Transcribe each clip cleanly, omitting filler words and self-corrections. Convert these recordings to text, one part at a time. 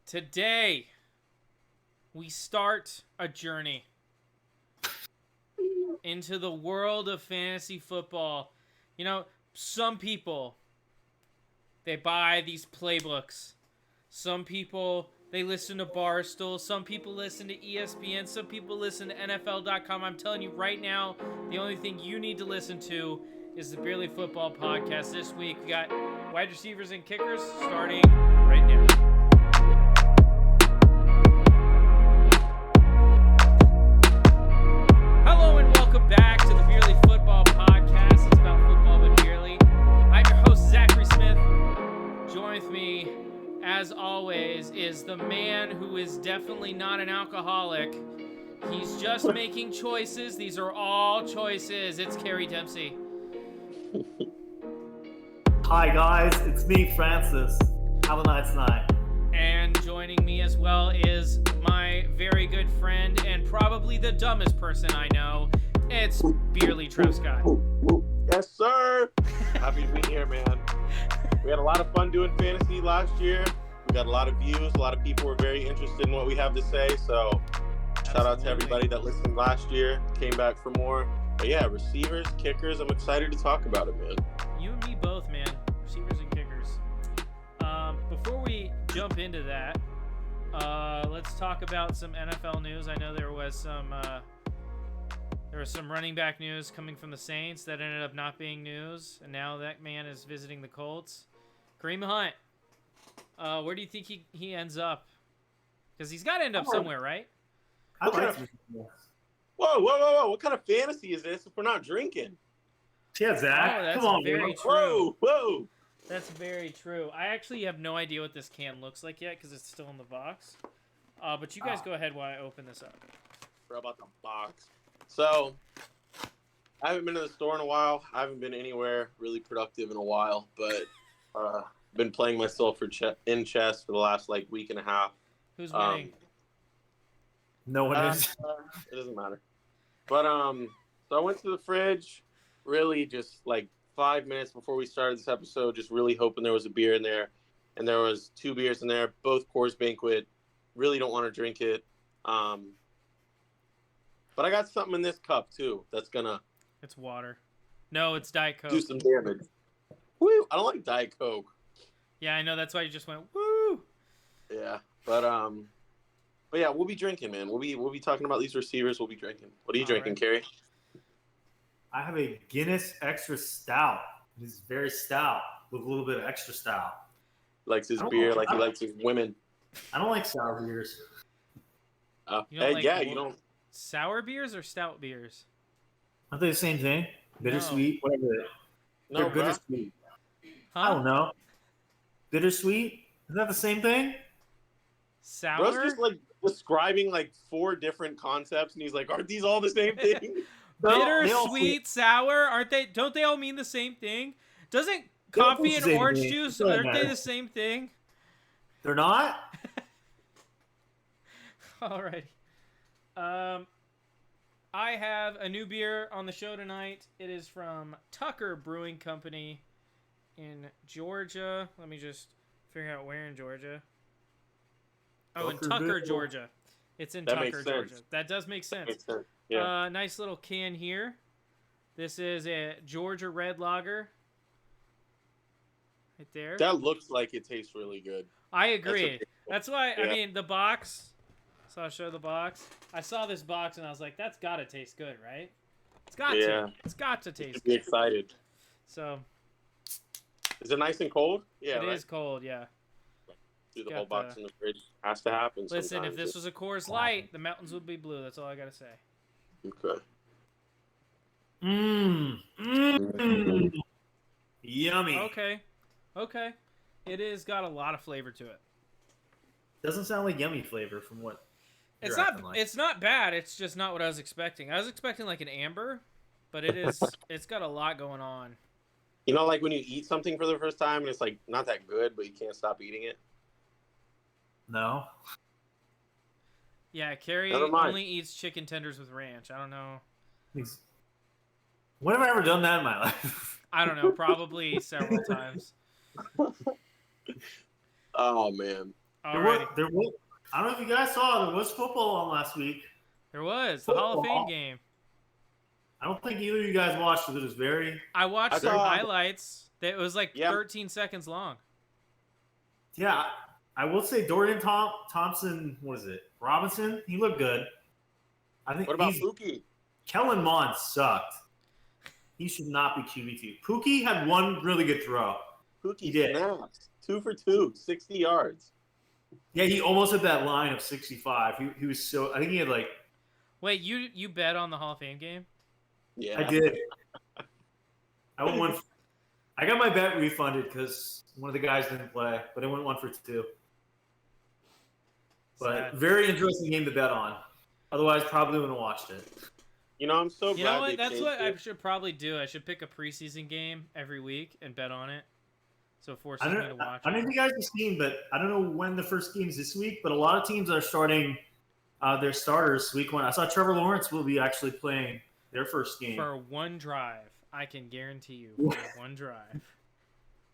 Today, we start a journey into the world of fantasy football. You know, some people, they buy these playbooks. Some people, they listen to Barstool. Some people listen to ESPN. Some people listen to NFL.com. I'm telling you right now, the only thing you need to listen to is the Barely Football Podcast. This week, we got wide receivers and kickers starting right now. Hello and welcome back to the Barely Football Podcast. It's about football, but barely. I'm your host, Zachary Smith. Join with me, as always, is the man who is definitely not an alcoholic. He's just making choices. These are all choices. It's Kerry Dempsey. Hi guys, it's me, Francis. Have a nice night. And joining me as well is my very good friend and probably the dumbest person I know. It's Beerly Trev Scott. Yes, sir. Happy to be here, man. We had a lot of fun doing fantasy last year. We got a lot of views. A lot of people were very interested in what we have to say. So shout out to everybody that listened last year, came back for more. But yeah, receivers, kickers, I'm excited to talk about it, man. You and me both, man. Receivers and kickers. Before we jump into that, let's talk about some NFL news. I know there was some running back news coming from the Saints that ended up not being news, and now that man is visiting the Colts. Kareem Hunt, where do you think he ends up? Because he's got to end up somewhere, right? I like Whoa. What kind of fantasy is this if we're not drinking? Yeah, Zach. Oh, that's Come on, very bro. true. Whoa. That's very true. I actually have no idea what this can looks like yet because it's still in the box. But you guys go ahead while I open this up. Forgot about the box. So, I haven't been to the store in a while. I haven't been anywhere really productive in a while, but been playing myself in chess for the last week and a half. Who's winning? No one is. It doesn't matter. But so I went to the fridge, really just 5 minutes before we started this episode, just really hoping there was a beer in there, and there was 2 beers in there, both Coors Banquet. Really don't want to drink it. But I got something in this cup too that's gonna. It's water. No, it's Diet Coke. Do some damage. Woo! I don't like Diet Coke. Yeah, I know. That's why you just went woo. Yeah, but yeah, we'll be drinking, man. We'll be talking about these receivers. We'll be drinking. What are you drinking, right. Kerry? I have a Guinness Extra Stout. It's very stout with a little bit of extra stout. Likes his I don't beer know. like he likes his women. I don't like sour beers. You don't like you don't. sour beers or stout beers? Aren't they the same thing? Bittersweet, whatever. No, They're bro. bittersweet. Huh? I don't know. Bittersweet? Is that the same thing? Sour? Bro's just describing 4 different concepts, and he's like, "Aren't these all the same thing?" Bitter, They all sweet, sour. Aren't they? Don't they all mean the same thing? Doesn't coffee the and same orange thing. juice, It doesn't aren't they matter. the same thing? They're not? Alrighty. I have a new beer on the show tonight. It is from Tucker Brewing Company in Georgia. Let me just figure out where in Georgia. Oh, in Tucker Tucker, Beer. Georgia. It's in That Tucker, makes sense. Georgia. That does make sense. Makes sense. Yeah. Nice little can here. This is a Georgia Red Lager. Right there. That looks like it tastes really good. I agree. okay. That's why, I Yeah. mean, the box. So I'll show the box. I saw this box and I was like, that's got to taste good, right? It's got Yeah. to. It's got to taste Be good. excited. So Is it nice and cold? Yeah, it right. is cold, yeah. Do the got whole box the- in the fridge. Has to happen. Listen, if sometimes. this was a Coors Light, the mountains would be blue. That's all I got to say. Okay. Yummy. Okay. It is got a lot of flavor to it. Doesn't sound like yummy flavor from what It's you're not. acting like. It's not bad. It's just not what I was expecting. I was expecting like an amber, but it is. It's got a lot going on. You know, when you eat something for the first time and it's not that good, but you can't stop eating it. No. Yeah, Carrie Never mind. only eats chicken tenders with ranch. I don't know. When have I ever done that in my life? I don't know. Probably several times. Oh man. Alrighty. There was. I don't know if you guys saw. There was football on last week. There was the Hall of Fame Football. game. I don't think either of you guys watched it. It was very. I watched I some saw- highlights. That was like Yeah. 13 seconds long. Yeah, I will say Dorian Thompson. What is it? Robinson. He looked good. I think. What about Pookie? Kellen Mond sucked. He should not be QB2. Pookie had one really good throw. Pookie He did. snaps. 2 for 2, 60 yards. Yeah, he almost hit that line of 65. He was so. I think he had like. Wait, you bet on the Hall of Fame game? Yeah. I did. I won. I got my bet refunded because one of the guys didn't play, but I went 1 for 2. But Sad. very interesting game to bet on. Otherwise, probably wouldn't have watched it. You know, I'm so glad You know they what? That's changed what I it. should probably do. I should pick a preseason game every week and bet on it. So it forces I me don't, to watch I don't know it. if you guys have seen, but I don't know when the first game's this week, but a lot of teams are starting their starters week 1. I saw Trevor Lawrence will be actually playing their first game. For one drive, I can guarantee you. For one drive.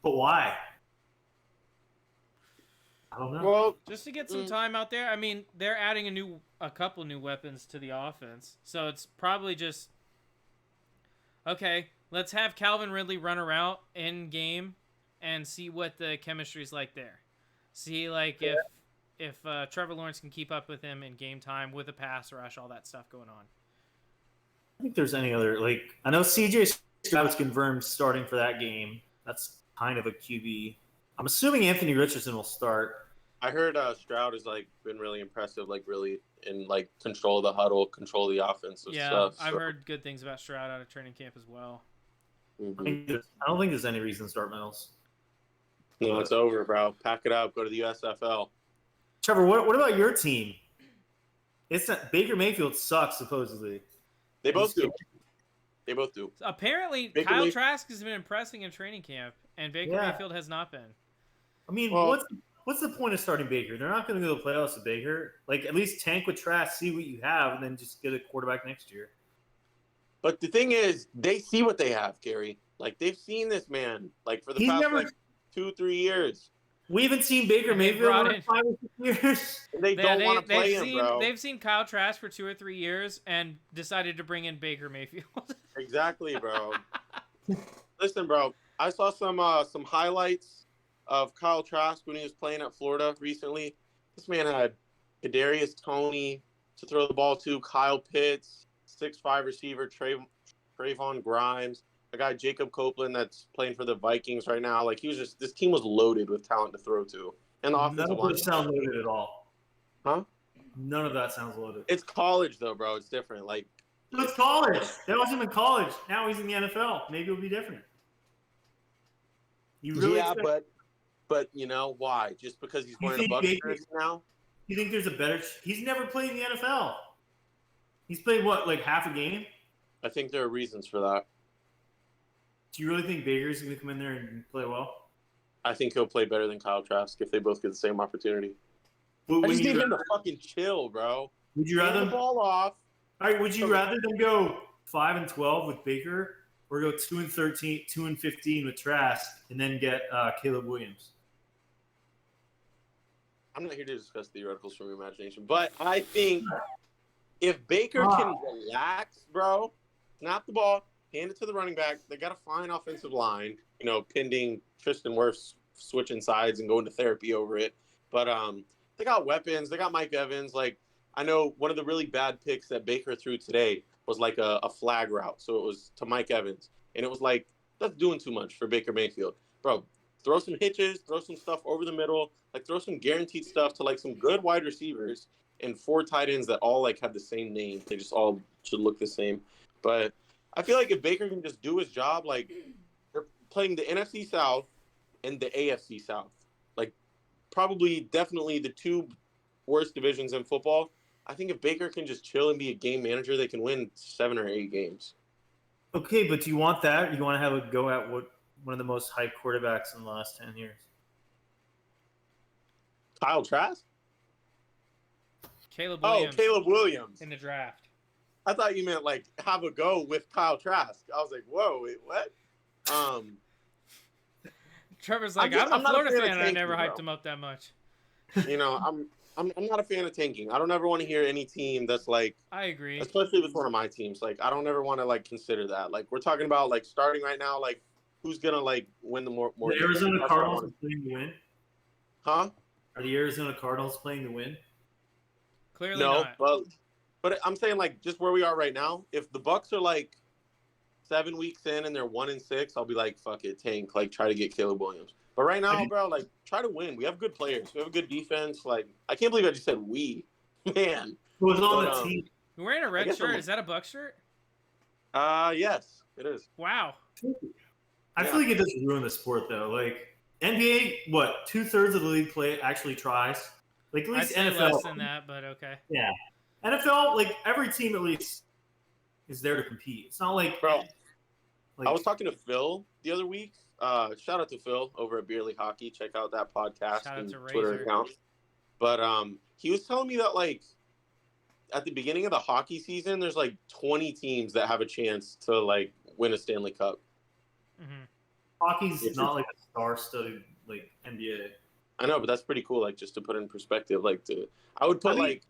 But why? I don't know. Well, Just to get some time out there. I mean, they're adding a couple new weapons to the offense. So it's probably just okay, let's have Calvin Ridley run a route in game and see what the chemistry's like there. See like if Trevor Lawrence can keep up with him in game time with a pass rush, all that stuff going on. I think there's any other I know CJ Stroud was confirmed starting for that game. That's kind of a QB. I'm assuming Anthony Richardson will start. I heard Stroud has been really impressive, really in control of the huddle, control of the offense and Yeah, stuff. I've so- heard good things about Stroud out of training camp as well. Mhm. I don't think there's any reason to start Mills. No, it's over, bro. Pack it up. Go to the USFL. Trevor, what about your team? It's not, Baker Mayfield sucks supposedly. They both do. They both do. Apparently, Baker Kyle May- Trask has been impressing in training camp, and Baker Yeah. Mayfield has not been. I mean, Well- what's the point of starting Baker? They're not going to go to the playoffs with Baker. At least tank with Trask, see what you have, and then just get a quarterback next year. But the thing is, they see what they have, Gary. They've seen this man, for the He's past, never- 2-3 years. We haven't seen Baker And they Mayfield brought in in- 5 or 6 years. They don't want to play him, seen, bro. They've seen Kyle Trask for 2 or 3 years and decided to bring in Baker Mayfield. Exactly, bro. Listen, bro. I saw some highlights of Kyle Trask when he was playing at Florida recently. This man had Kadarius Toney to throw the ball to, Kyle Pitts, 6'5" receiver, Trayvon Grimes, a guy Jacob Copeland that's playing for the Vikings right now. This team was loaded with talent to throw to, and the None offensive of line. those sound loaded at all. Huh? None of that sounds loaded. It's college though, bro. It's different. It's college. That wasn't even college. Now he's in the NFL. Maybe it'll be different. You really yeah, expect- but you know why? Just because he's You wearing a think Bucks Baker- jersey now? You think there's a better? He's never played in the NFL. He's played what, half a game? I think there are reasons for that. Do you really think Baker's going to come in there and play well? I think he'll play better than Kyle Trask if they both get the same opportunity. I Would just you, need him to fucking chill, bro. would you Hand rather? the ball off. All right, would you rather them go 5-12 with Baker, or go 2-13, 2-15 with Trask, and then get Caleb Williams? I'm not here to discuss theoreticals from your imagination, but I think if Baker can relax, bro, snap the ball, hand it to the running back, they got a fine offensive line, pending Tristan Wirfs switching sides and going to therapy over it. But they got weapons. They got Mike Evans. I know one of the really bad picks that Baker threw today was a flag route. So it was to Mike Evans. And it was that's doing too much for Baker Mayfield. Bro, throw some hitches, throw some stuff over the middle, throw some guaranteed stuff to some good wide receivers and 4 tight ends that all have the same name. They just all should look the same. But I feel if Baker can just do his job, they're playing the NFC South and the AFC South. Probably definitely the 2 worst divisions in football. I think if Baker can just chill and be a game manager, they can win 7 or 8 games. Okay, but do you want that? You want to have a go at one of the most hyped quarterbacks in the last 10 years? Kyle Trask? Caleb Williams Caleb Williams. in the draft. I thought you meant have a go with Kyle Trask. I was like, whoa, wait, what? Trevor's I'm I'm a not a Florida fan of fan, and I tanking, never bro. hyped him up that much. You know, I'm not a fan of tanking. I don't ever want to hear any team that's like, I agree. especially if it's one of my teams. Like, I don't ever want to like consider that. Like, we're talking about like starting right now. Like, who's gonna like win the more? The Arizona Cardinals are playing to win. Huh? Are the Arizona Cardinals playing to win? Clearly No, not. but I'm saying like just where we are right now. If the Bucks are like 7 weeks in and they're 1-6, I'll be like, fuck it, tank. Like, try to get Caleb Williams. But right now, bro, like, try to win. We have good players. We have a good defense. Like, I can't believe I just said we. Man. Who was on But, the team? You're wearing a I red guess shirt. I'm- Is that a Buck shirt? Yes, it is. Wow. I feel like it doesn't ruin the sport though. Like NBA, what 2/3 of the league play actually tries. Like at I'd least say NFL. less than that, but okay. Yeah, NFL. Like every team at least is there to compete. It's not like Bro, Like, I was talking to Phil the other week. Shout out to Phil over at Beerly Hockey. Check out that podcast Shout out and to Twitter Razor. account. But he was telling me that like at the beginning of the hockey season, there's like 20 teams that have a chance to like win a Stanley Cup. Hmm. hockey's not like a star-studded like NBA. I know, but that's pretty cool. Like just to put in perspective, like I would put I mean- like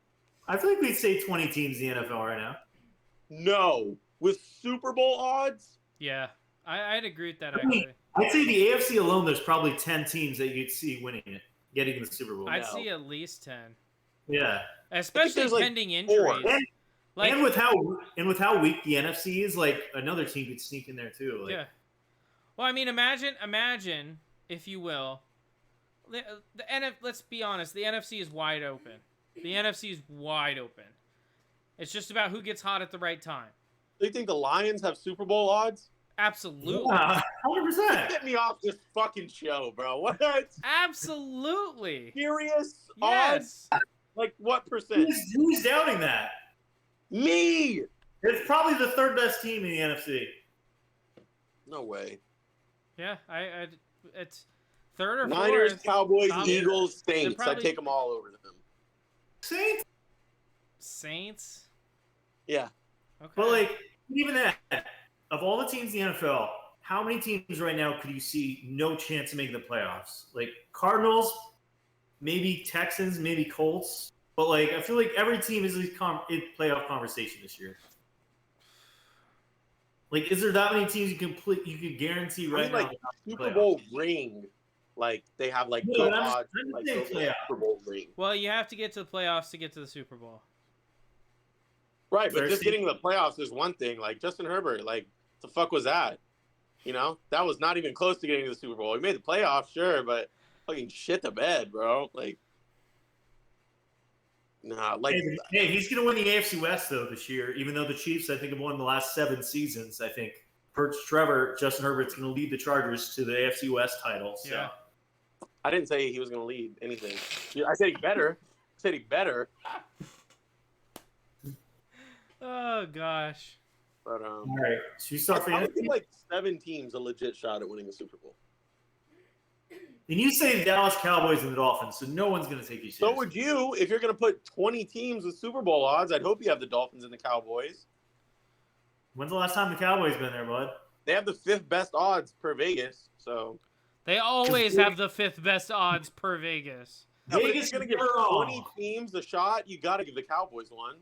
I feel like we'd say 20 teams in the NFL right now. no with Super Bowl odds. Yeah, I'd agree with that I mean, actually. I'd say the AFC alone, there's probably 10 teams that you'd see winning it, getting the Super Bowl. I'd no. see at least 10, Yeah, especially there's, like, pending 4. injuries. Like, and with how weak the NFC is, like another team could sneak in there too. Like, yeah. Well, I mean, imagine, if you will, let's be honest, the NFC is wide open. The NFC is wide open. It's just about who gets hot at the right time. They think the Lions have Super Bowl odds? Absolutely. yeah, 100%. Get me off this fucking show, bro. What? Absolutely. Serious odds? Yes. Like what percent? Who's doubting that? Me? It's probably the third best team in the NFC. No way. Yeah, it's third or Niners, fourth. Cowboys, Tom- Eagles, Saints. probably- I'd take them all over them. Saints, Saints. Yeah. Okay. but like even that, of all the teams in the NFL, how many teams right now could you see no chance of making the playoffs? Like Cardinals, maybe Texans, maybe Colts. But like I feel like every team is in playoff conversation this year. Like, is there that many teams you could guarantee I right mean, now? like Super Bowl ring. Like they have like No, good I'm odds. saying Like playoff. Super Bowl ring. Well, you have to get to the playoffs to get to the Super Bowl. Right, but just Thirsty. getting to the playoffs is one thing. Like Justin Herbert, like the fuck was that? You know, that was not even close to getting to the Super Bowl. He made the playoffs, sure, but fucking shit the bed, bro. Like, nah, like Hey, he's going to win the AFC West though this year. Even though the Chiefs, I think, have won the last 7 seasons. I think Justin Herbert's going to lead the Chargers to the AFC West title. So. Yeah. I didn't say he was going to lead anything. I said he better. I said he better. Oh gosh. But All right, should we start I would fantasy? give like 7 teams a legit shot at winning the Super Bowl. And you say the Dallas Cowboys and the Dolphins, so no one's going to take you seriously. So would you if you're going to put 20 teams with Super Bowl odds. I'd hope you have the Dolphins and the Cowboys. When's the last time the Cowboys been there, bud? They have the 5th best odds per Vegas. So They always have the 5th best odds per Vegas. yeah, but if Vegas you're going to is give never 20 wrong. teams a shot, you got to give the Cowboys one.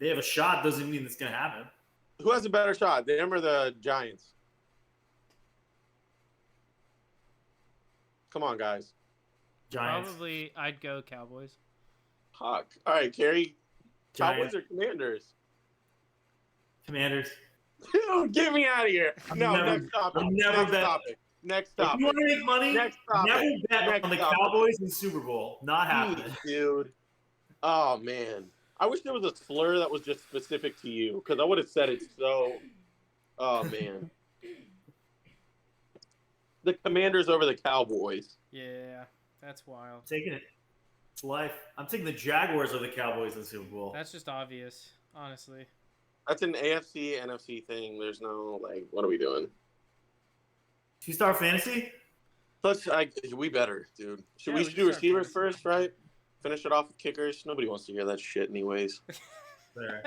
They have a shot, doesn't mean it's going to happen. Who has a better shot, them or the Giants? Come on, guys. Giants. Probably I'd go Cowboys. Fuck. All right, Kerry. Giants. Cowboys or Commanders? Commanders. Dude, get me out of here. No, never- next topic. I'm never Next bet- topic. Next If topic. you want to make money, Next topic. never bet Next on the topic. Cowboys and Super Bowl. Not happening. Dude. Oh, man. I wish there was a slur that was just specific to you because I would have said it so. Oh, man. The Commanders over the Cowboys. Yeah, that's wild. I'm taking it. It's life. I'm taking the Jaguars or the Cowboys in the Super Bowl. That's just obvious, honestly. That's an AFC, NFC thing. There's no, like, what are we doing? Should we start fantasy? We better, dude. Should Yeah, we we do can start receivers fantasy. first, right? Finish it off with kickers. Nobody wants to hear that shit, anyways. There.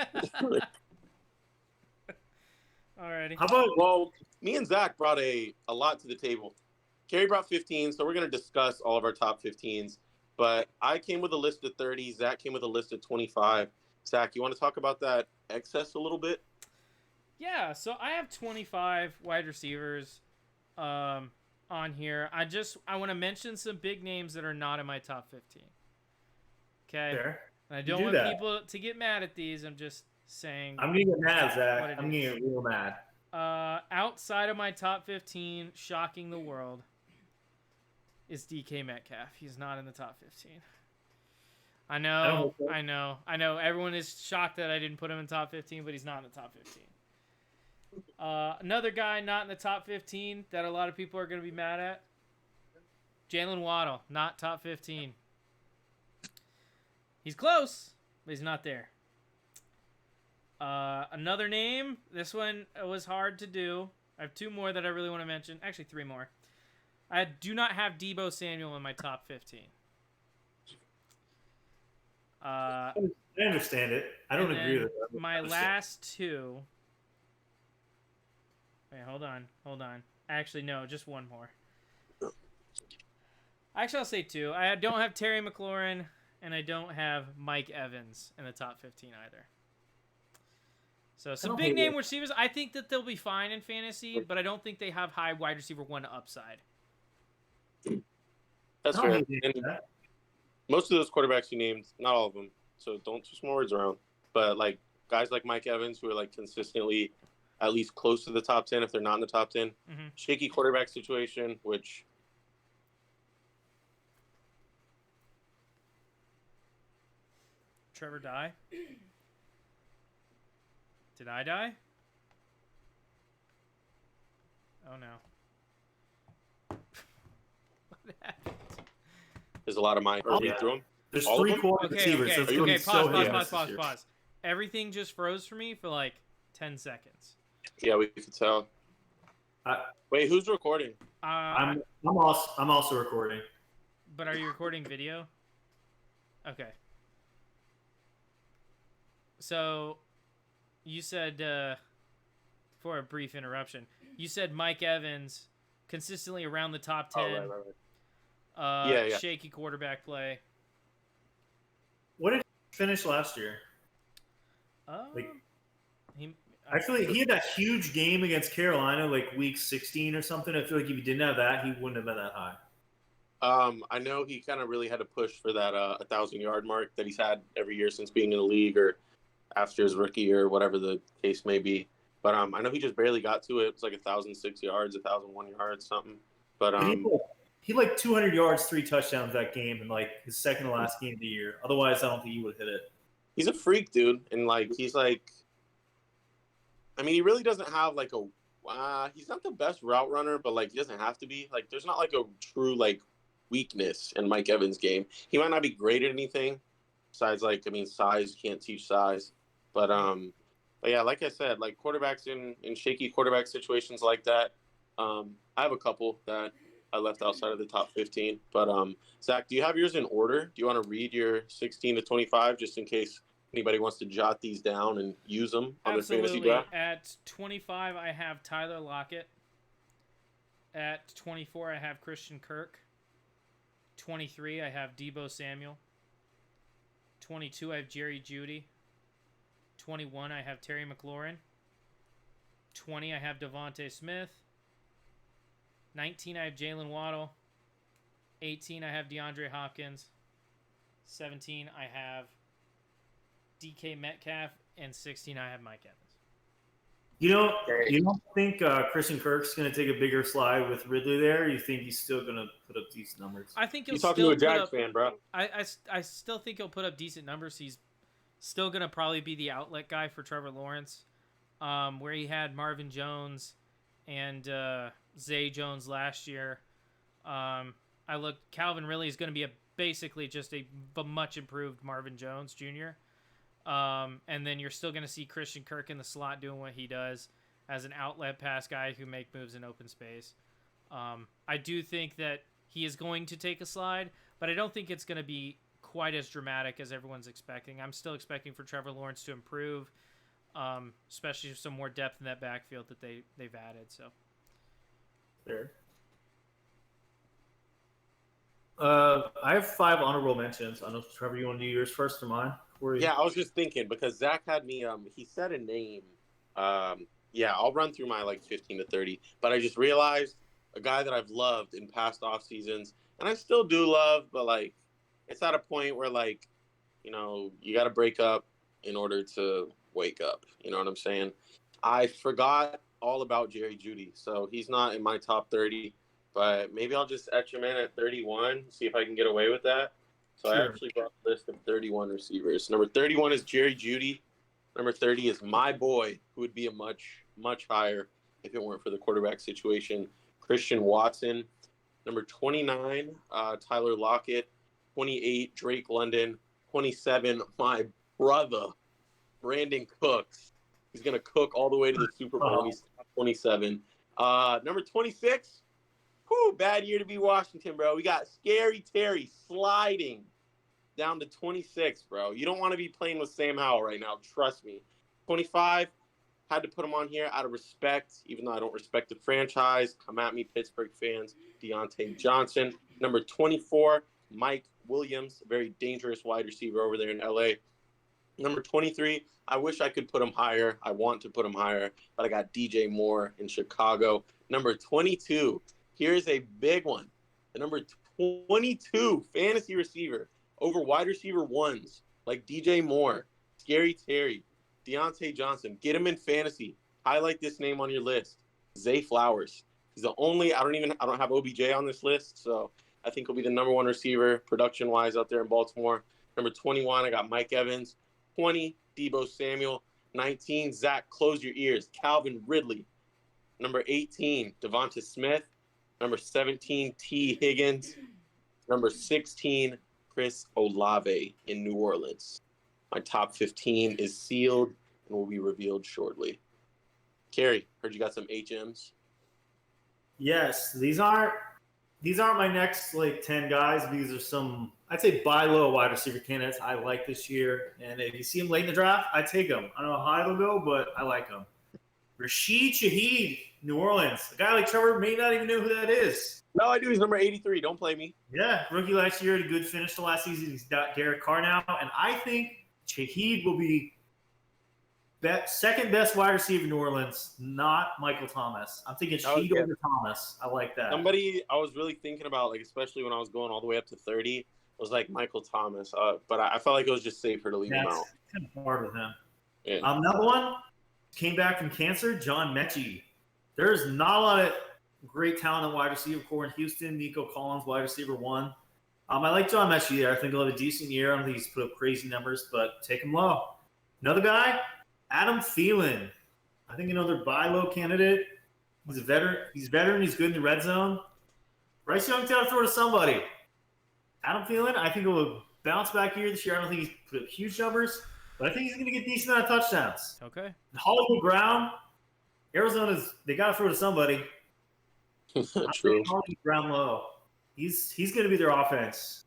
Alrighty. How about Well, me and Zach brought a lot to the table. Kerry brought 15, so we're going to discuss all of our top 15s. But I came with a list of 30. Zach came with a list of 25. Zach, you want to talk about that excess a little bit? Yeah, so I have 25 wide receivers on here. I want to mention some big names that are not in my top 15. Okay? Fair. And I You don't do want that. people to get mad at these. I'm just saying. I'm gonna get mad, What Zach. it I'm gonna is. get real mad. Outside of my top 15, shocking the world, is DK Metcalf. He's not in the top 15. I know. Everyone is shocked that I didn't put him in the top 15, but he's not in the top 15. Another guy not in the top 15 that a lot of people are going to be mad at, Jalen Waddle, not top 15. He's close, but he's not there. Another name, this one was hard to do. I have two more that I really want to mention. Actually, three more. I do not have Deebo Samuel in my top 15. I understand it. I don't agree with that. My last two. Wait, hold on. Actually, no, just one more. Actually, I'll say two. I don't have Terry McLaurin, and I don't have Mike Evans in the top 15 either. So some big name receivers. I think that they'll be fine in fantasy, but I don't think they have high wide receiver one upside. That's I fair. don't hate And that. most of those quarterbacks you named, not all of them, so don't twist more words around. But like guys like Mike Evans, who are like consistently at least close to the top 10, if they're not in the top 10. Mm-hmm. Shaky quarterback situation, which Trevor die? Did I die? Oh no. What happened? is a lot of my Yeah. through them. There's All of three them? quarter Okay, receivers. so it's gonna be so hit and miss this year. pause. Everything just froze for me for like 10 seconds. Yeah, we could tell. Wait, who's recording? I'm also recording. But are you recording video? Okay. So, you said, for a brief interruption, you said Mike Evans consistently around the top 10. Oh, right. Yeah. Shaky quarterback play. What did he finish last year? Like- He Actually, he had that huge game against Carolina, like week 16 or something. I feel like if he didn't have that, he wouldn't have been that high. I know he kind of really had to push for that 1,000-yard mark that he's had every year since being in the league, or after his rookie year, whatever the case may be. But I know he just barely got to it. It was like 1,006 yards, 1,001 yards, something. But But he like 200 yards, 3 touchdowns that game, in like his second to last game of the year. Otherwise, I don't think he would have hit it. he's a freak, dude, and like he's like, I mean, he really doesn't have like he's not the best route runner, but like he doesn't have to be. Like, there's not like a true like weakness in Mike Evans' game. He might not be great at anything besides like, I mean, size. You can't teach size, but yeah, like I said, like quarterbacks in shaky quarterback situations like that. I have a couple that I left outside of the top 15. But Zach, do you have yours in order? Do you want to read your 16 to 25 just in case anybody wants to jot these down and use them on their fantasy Absolutely. draft? At 25, I have Tyler Lockett. At 24, I have Christian Kirk. 23, I have Deebo Samuel. 22, I have Jerry Jeudy. 21, I have Terry McLaurin. 20, I have Devontae Smith. 19, I have Jalen Waddle. 18, I have DeAndre Hopkins. 17, I have DK Metcalf. And 16, I have Mike Evans. You don't think Christian Kirk's going to take a bigger slide with Ridley there? Or you think he's still going to put up decent numbers? I think he'll You're talking still to a put Jags up, fan, bro. I still think he'll put up decent numbers. He's still going to probably be the outlet guy for Trevor Lawrence, where he had Marvin Jones and Zay Jones last year. Calvin Ridley is going to be basically just a much improved Marvin Jones Jr. And then you're still going to see Christian Kirk in the slot doing what he does as an outlet pass guy who make moves in open space. I do think that he is going to take a slide, but I don't think it's going to be quite as dramatic as everyone's expecting. I'm still expecting for Trevor Lawrence to improve, especially with some more depth in that backfield that they've added. So Fair. I have 5 honorable mentions. I don't know, Trevor, you want to do yours first or mine? Yeah, I was just thinking because Zach had me. He said a name. Yeah, I'll run through my like 15 to 30. But I just realized a guy that I've loved in past off seasons, and I still do love, but like it's at a point where like you got to break up in order to wake up. You know what I'm saying? I forgot all about Jerry Jeudy, so he's not in my top 30. But maybe I'll just etch him in at 31, see if I can get away with that. So I Sure. actually brought a list of 31 receivers. Number 31 is Jerry Jeudy. Number 30 is my boy, who would be a much, much higher if it weren't for the quarterback situation, Christian Watson. Number 29, Tyler Lockett. 28, Drake London. 27, my brother, Brandon Cooks. He's going to cook all the way to the Super Bowl, and he's 27. Number 26, bad year to be Washington, bro. We got Scary Terry sliding down to 26, bro. You don't want to be playing with Sam Howell right now. Trust me. 25, had to put him on here out of respect, even though I don't respect the franchise. Come at me, Pittsburgh fans. Deontay Johnson. Number 24, Mike Williams, a very dangerous wide receiver over there in LA. Number 23, I wish I could put him higher. I want to put him higher, but I got DJ Moore in Chicago. Number 22, here's a big one. The number 22 fantasy receiver over wide receiver ones like DJ Moore, Scary Terry, Deontay Johnson. Get him in fantasy. Highlight this name on your list. Zay Flowers. He's the only, I don't have OBJ on this list, so I think he'll be the number 1 receiver production-wise out there in Baltimore. Number 21, I got Mike Evans. 20, Deebo Samuel. 19, Zach, close your ears, Calvin Ridley. Number 18, Devonta Smith. Number 17, T. Higgins. Number 16, Chris Olave in New Orleans. My top 15 is sealed and will be revealed shortly. Kerry, heard you got some HMs. Yes, these aren't my next like 10 guys. These are some, I'd say, buy low wide receiver candidates I like this year. And if you see them late in the draft, I take them. I don't know how high they'll go, but I like them. Rashid Shaheed, New Orleans. A guy like Trevor may not even know who that is. No, I do. He's number 83. Don't play me. Yeah, rookie last year, had a good finish to last season. He's got Derek Carr now. And I think Shaheed will be second best wide receiver in New Orleans, not Michael Thomas. I'm thinking Shaheed over Thomas. I like that. Somebody I was really thinking about, like especially when I was going all the way up to 30, was like Michael Thomas. But I felt like it was just safer to leave him out. Kind of hard with him. Yeah. Another one came back from cancer, John Mechie. There's not a lot of great talent in wide receiver core in Houston. Nico Collins, wide receiver 1. I like John Mechie there. I think he'll have a decent year. I don't think he's put up crazy numbers, but take him low. Another guy, Adam Thielen. I think another buy low candidate. He's a veteran. He's good in the red zone. Bryce Young's got to throw to somebody. Adam Thielen, I think he'll bounce back here this year. I don't think he's put up huge numbers, but I think he's going to get a decent amount of touchdowns. Okay. Hollywood Brown, they got to throw to somebody. True. Hollywood Brown low. He's going to be their offense.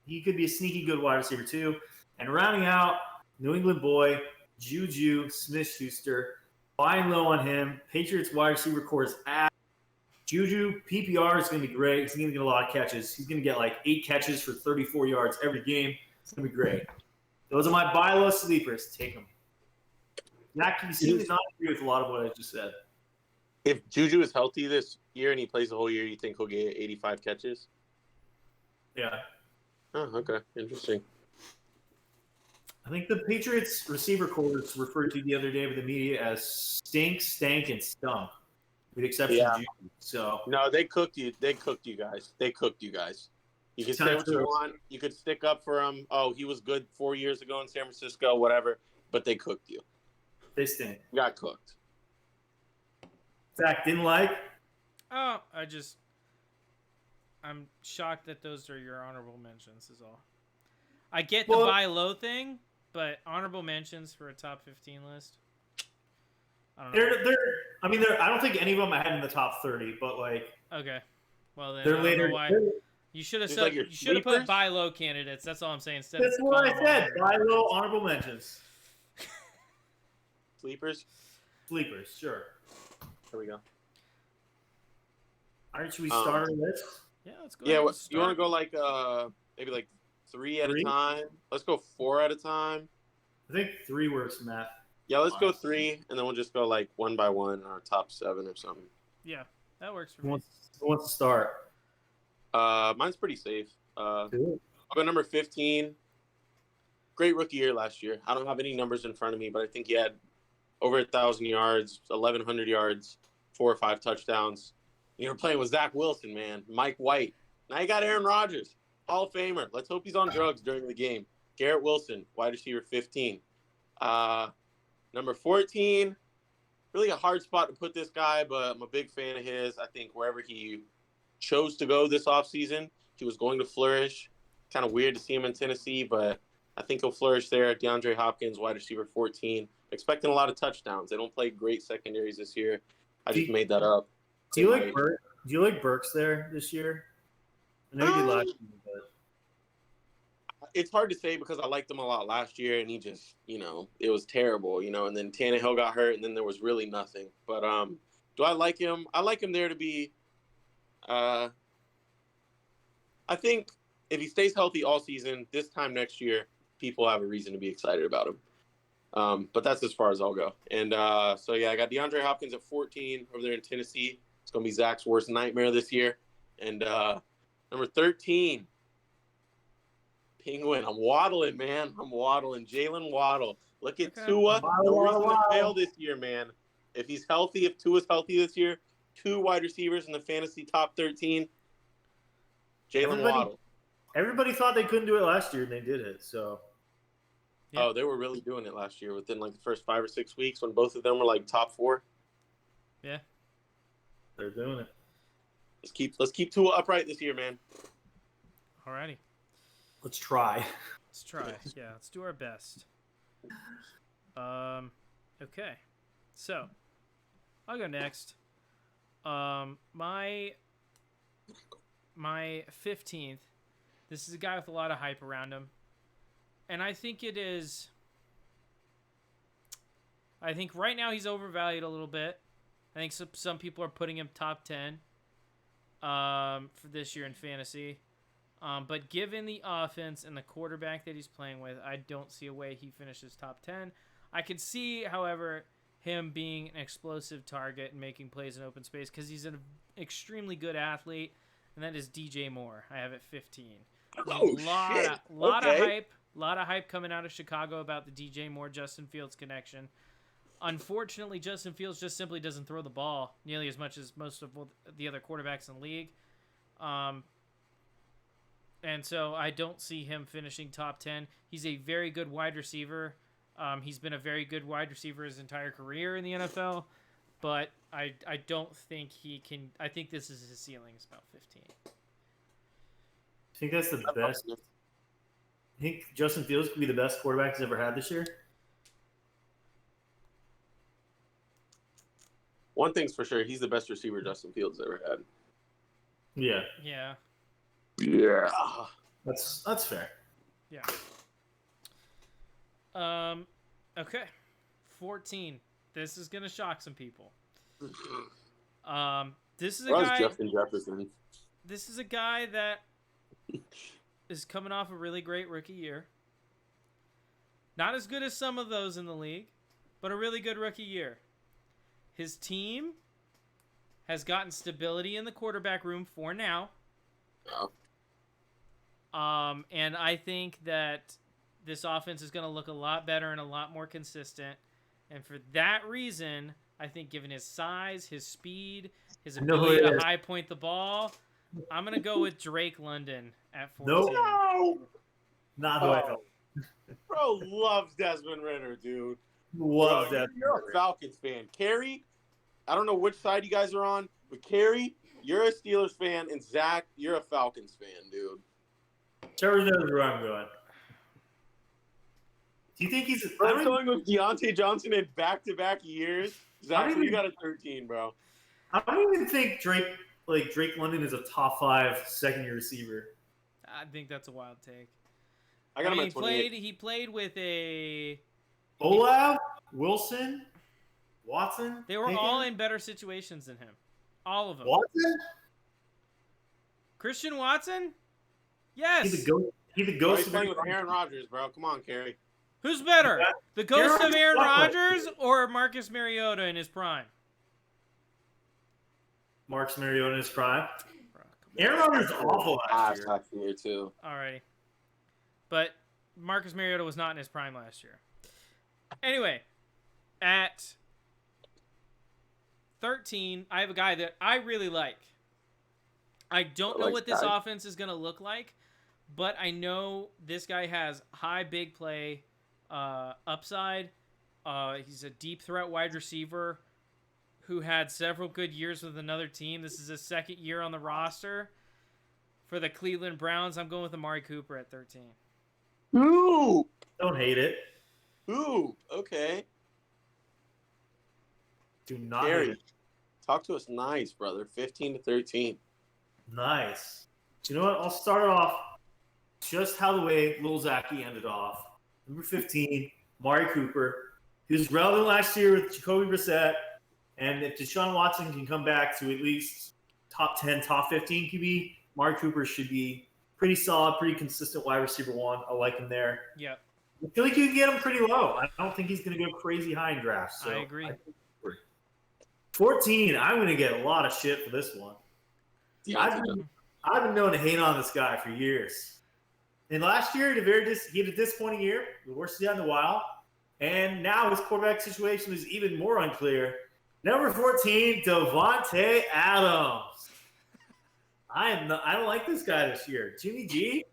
He could be a sneaky good wide receiver too. And rounding out, New England boy, Juju Smith-Schuster. Buying low on him. Patriots wide receiver core is ass. Juju, PPR is going to be great. He's going to get a lot of catches. He's going to get like 8 catches for 34 yards every game. It's going to be great. Those are my buy low sleepers. Take them. Zach, you seem to not agree with a lot of what I just said. If Juju is healthy this year and he plays the whole year, you think he'll get 85 catches? Yeah. Oh, okay. Interesting. I think the Patriots receiver core is referred to the other day with the media as stink, stank, and stunk, with the exception of Juju. So no, they cooked you. They cooked you guys. You can say what you want. You could stick up for him. Oh, he was good 4 years ago in San Francisco, whatever. But they cooked you. They stink. You got cooked. Zach didn't like. Oh, I'm shocked that those are your honorable mentions. Is all. I get the buy low thing, but honorable mentions for a top 15 list. I don't know. I don't think any of them I had in the top 30, but like. Okay. Well then, they're later. why. You should have like you should have put buy low candidates. That's all I'm saying. That's what I said. Buy low, honorable mentions. Sleepers, sure. Here we go. All right, should we start our list? Yeah, let's go. Yeah, ahead and you want to start. go like maybe like 3 at a Three? time? Let's go 4 at a time. I think 3 works, Matt. Yeah, let's go 3, and then we'll just go like 1 by 1 in our top 7 or something. Yeah, that works for Who me. wants to start? Mine's pretty safe. I'll Cool. go number 15. Great rookie year last year. I don't have any numbers in front of me, but I think he had over 1,000 yards, 1,100 yards, 4 or 5 touchdowns. You know, playing with Zach Wilson, man, Mike White. Now you got Aaron Rodgers, Hall of Famer. Let's hope he's on drugs during the game. Garrett Wilson, wide receiver 15. Number 14, really a hard spot to put this guy, but I'm a big fan of his. I think wherever he chose to go this offseason, he was going to flourish. Kind of weird to see him in Tennessee, but I think he'll flourish there. DeAndre Hopkins, wide receiver 14. Expecting a lot of touchdowns. They don't play great secondaries this year. I just made that up. Do you like Burks there this year? I know you did last year, but It's hard to say because I liked him a lot last year, and he just, it was terrible, and then Tannehill got hurt, and then there was really nothing. But do I like him? I like him there to be. I think if he stays healthy all season, this time next year, people have a reason to be excited about him. But that's as far as I'll go. And so, yeah, I got DeAndre Hopkins at 14 over there in Tennessee. It's going to be Zach's worst nightmare this year. And number 13, Penguin. I'm waddling, man. Jalen Waddle. Look at Okay. Tua. No reason to Waddle. fail this year, man. If he's healthy, if Tua's healthy this year, 2 wide receivers in the fantasy top 13. Jalen Waddle. everybody thought they couldn't do it last year, and they did it. So Yeah. Oh, they were really doing it last year within like the first 5 or 6 weeks when both of them were like top 4. Yeah. they're doing it. Let's keep Tua upright this year, man. Alrighty. Let's try. Let's try. Yeah, let's do our best. Okay. So, I'll go next. My 15th. This is a guy with a lot of hype around him. And I think right now he's overvalued a little bit. I think some people are putting him top 10 for this year in fantasy. But given the offense and the quarterback that he's playing with, I don't see a way he finishes top 10. I could see, however, him being an explosive target and making plays in open space because he's an extremely good athlete, and that is DJ Moore. I have it 15. Oh, shit. Lot of hype coming out of Chicago about the DJ Moore Justin Fields connection. Unfortunately, Justin Fields just simply doesn't throw the ball nearly as much as most of the other quarterbacks in the league. And so I don't see him finishing top 10. He's a very good wide receiver. He's been a very good wide receiver his entire career in the NFL. But I don't think he can. I think this is his ceiling. It's about 15. I think that's the best. I think Justin Fields could be the best quarterback he's ever had this year. One thing's for sure, he's the best receiver Justin Fields ever had. Yeah, Yeah. Yeah. that's fair. Yeah. Okay. 14. This is gonna shock some people. This is a guy. Justin Jefferson. This is a guy that is coming off a really great rookie year. Not as good as some of those in the league, but a really good rookie year. His team has gotten stability in the quarterback room for now. Oh. And I think that this offense is going to look a lot better and a lot more consistent. And for that reason, I think given his size, his speed, his ability to high point the ball, I'm going to go with Drake London at 14. No! Not who I thought. Bro loves Desmond Ritter, dude. Love Bro, that. You're a Falcons fan. Carrie, I don't know which side you guys are on, but Carrie, you're a Steelers fan, and Zach, you're a Falcons fan, dude. Trevor knows where I'm going. Do you think he's? I'm going with Deontay Johnson in back-to-back years. Zach, you got a 13, bro. I don't even think Drake London is a top 5 second-year receiver. I think that's a wild take. I got him at 28. He played with a... Olave, Wilson, Watson. They were all in better situations than him. All of them. Watson. Christian Watson? Yes. He's a ghost. He's a Why are ghost you of playing with Aaron Rodgers, bro? Come on, Kerry. Who's better? Yeah. The ghost of Aaron Rodgers. Rodgers or Marcus Mariota in his prime? Marcus Mariota in his prime. Bro, come Aaron Rodgers was awful last year. Last year too. on. Alrighty. But Marcus Mariota was not in his prime last year. Anyway, at 13, I have a guy that I really like. I don't know what this offense is going to look like, but I know this guy has high big play upside. He's a deep threat wide receiver who had several good years with another team. This is his second year on the roster. For the Cleveland Browns, I'm going with Amari Cooper at 13. Ooh. Don't hate it. Ooh. Okay. Do not hate Kerry, it. talk to us nice, brother. 15-13. Nice. You know what? I'll start off just how the way Lil Zachy ended off. Number 15, Amari Cooper. He was relevant last year with Jacoby Brissett. And if Deshaun Watson can come back to at least top 10, top 15 QB, Amari Cooper should be pretty solid, pretty consistent wide receiver one. I like him there. Yep. I feel like you can get him pretty low. I don't think he's going to go crazy high in drafts. So I agree. 14, I'm going to get a lot of shit for this one. I've been known to hate on this guy for years. And last year, he had a disappointing year, the worst he's had in a while. And now his quarterback situation is even more unclear. Number 14, Devontae Adams. I don't like this guy this year. Jimmy G.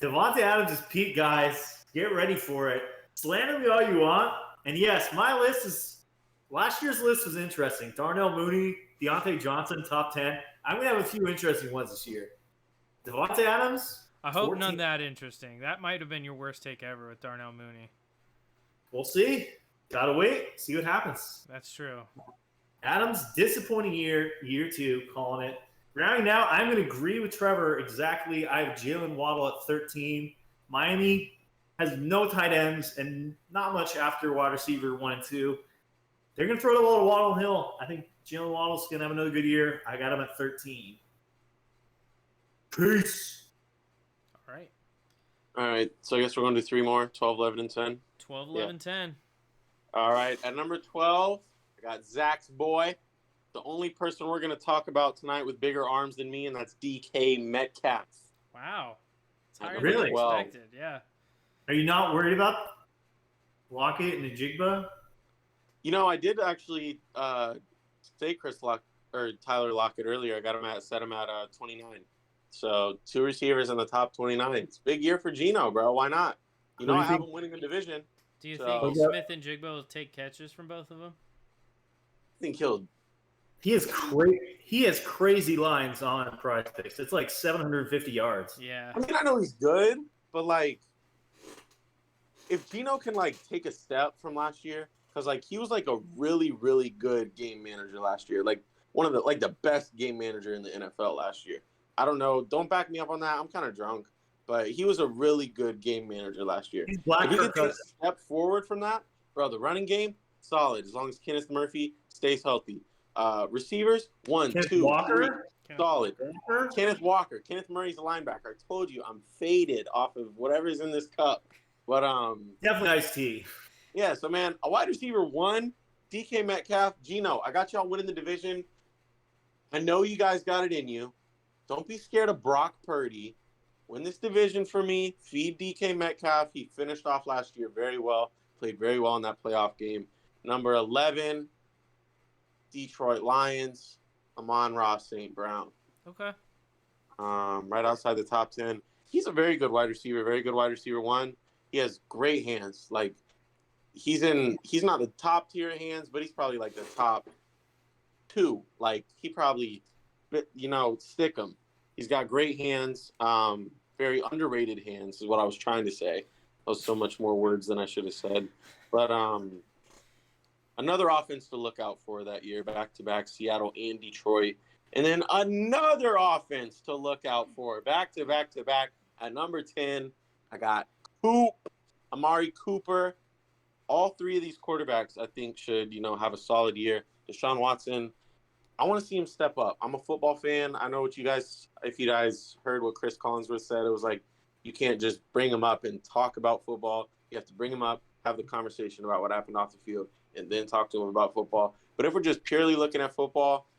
Devontae Adams is peak, guys. Get ready for it. Slander me all you want. And yes, my list is last year's list was interesting. Darnell Mooney, Deontay Johnson, top 10. I'm gonna have a few interesting ones this year. Devontae Adams. I hope 14. none that interesting. That might have been your worst take ever with Darnell Mooney. We'll see. Gotta wait. See what happens. That's true. Adams, disappointing year 2, calling it. Rounding out, I'm going to agree with Trevor exactly. I have Jalen Waddle at 13. Miami has no tight ends and not much after wide receiver 1 and 2. They're going to throw the ball to Waddle and Hill. I think Jalen Waddle's going to have another good year. I got him at 13. Peace. All right. All right. So I guess we're going to do 3 more, 12, 11, and 10. 12, 11, 10. All right. At number 12, I got Zach's boy. The only person we're going to talk about tonight with bigger arms than me, and that's DK Metcalf. Wow. It's higher At than Really? number 12. expected. Yeah. Are you not worried about Lockett and Njigba? You know, I did actually say Tyler Lockett earlier. I set him at 29. So 2 receivers in the top 29. It's a big year for Geno, bro. Why not? You know, Who do I you have think- him winning the division. Do you So- think Smith and Jigba will take catches from both of them? I think he'll. He has crazy lines on Prize Picks. It's like 750 yards. Yeah. I mean, I know he's good, but like, if Geno can like take a step from last year, because like he was like a really, really good game manager last year, like one of the best game manager in the NFL last year. I don't know. Don't back me up on that. I'm kind of drunk, but he was a really good game manager last year. He's Black If he Kirk can take a Cousins. step forward from that, bro, the running game solid as long as Kenneth Murphy stays healthy. Receivers 1, Kenneth 2, Walker? 3, solid. Walker? Kenneth Walker. Kenneth Murray's a linebacker. I told you I'm faded off of whatever's in this cup. But Definitely Ice T. yeah, so man, a wide receiver 1, DK Metcalf, Geno. I got y'all winning the division. I know you guys got it in you. Don't be scared of Brock Purdy. Win this division for me. Feed DK Metcalf. He finished off last year very well. Played very well in that playoff game. Number 11, Detroit Lions, Amon-Ra St. Brown. Okay. Right outside the top 10. He's a very good wide receiver, very good wide receiver 1. He has great hands. Like he's not the top tier hands, but he's probably like the top 2. Like he probably, stick him. He's got great hands, very underrated hands is what I was trying to say. That was so much more words than I should have said. But another offense to look out for that year, back-to-back Seattle and Detroit. And then another offense to look out for, back-to-back at number 10. I got Amari Cooper. All 3 of these quarterbacks, I think, should, have a solid year. Deshaun Watson, I want to see him step up. I'm a football fan. I know what you guys, if you guys heard what Chris Collinsworth said, it was like, you can't just bring him up and talk about football. You have to bring him up, have the conversation about what happened off the field, and then talk to him about football. But if we're just purely looking at football,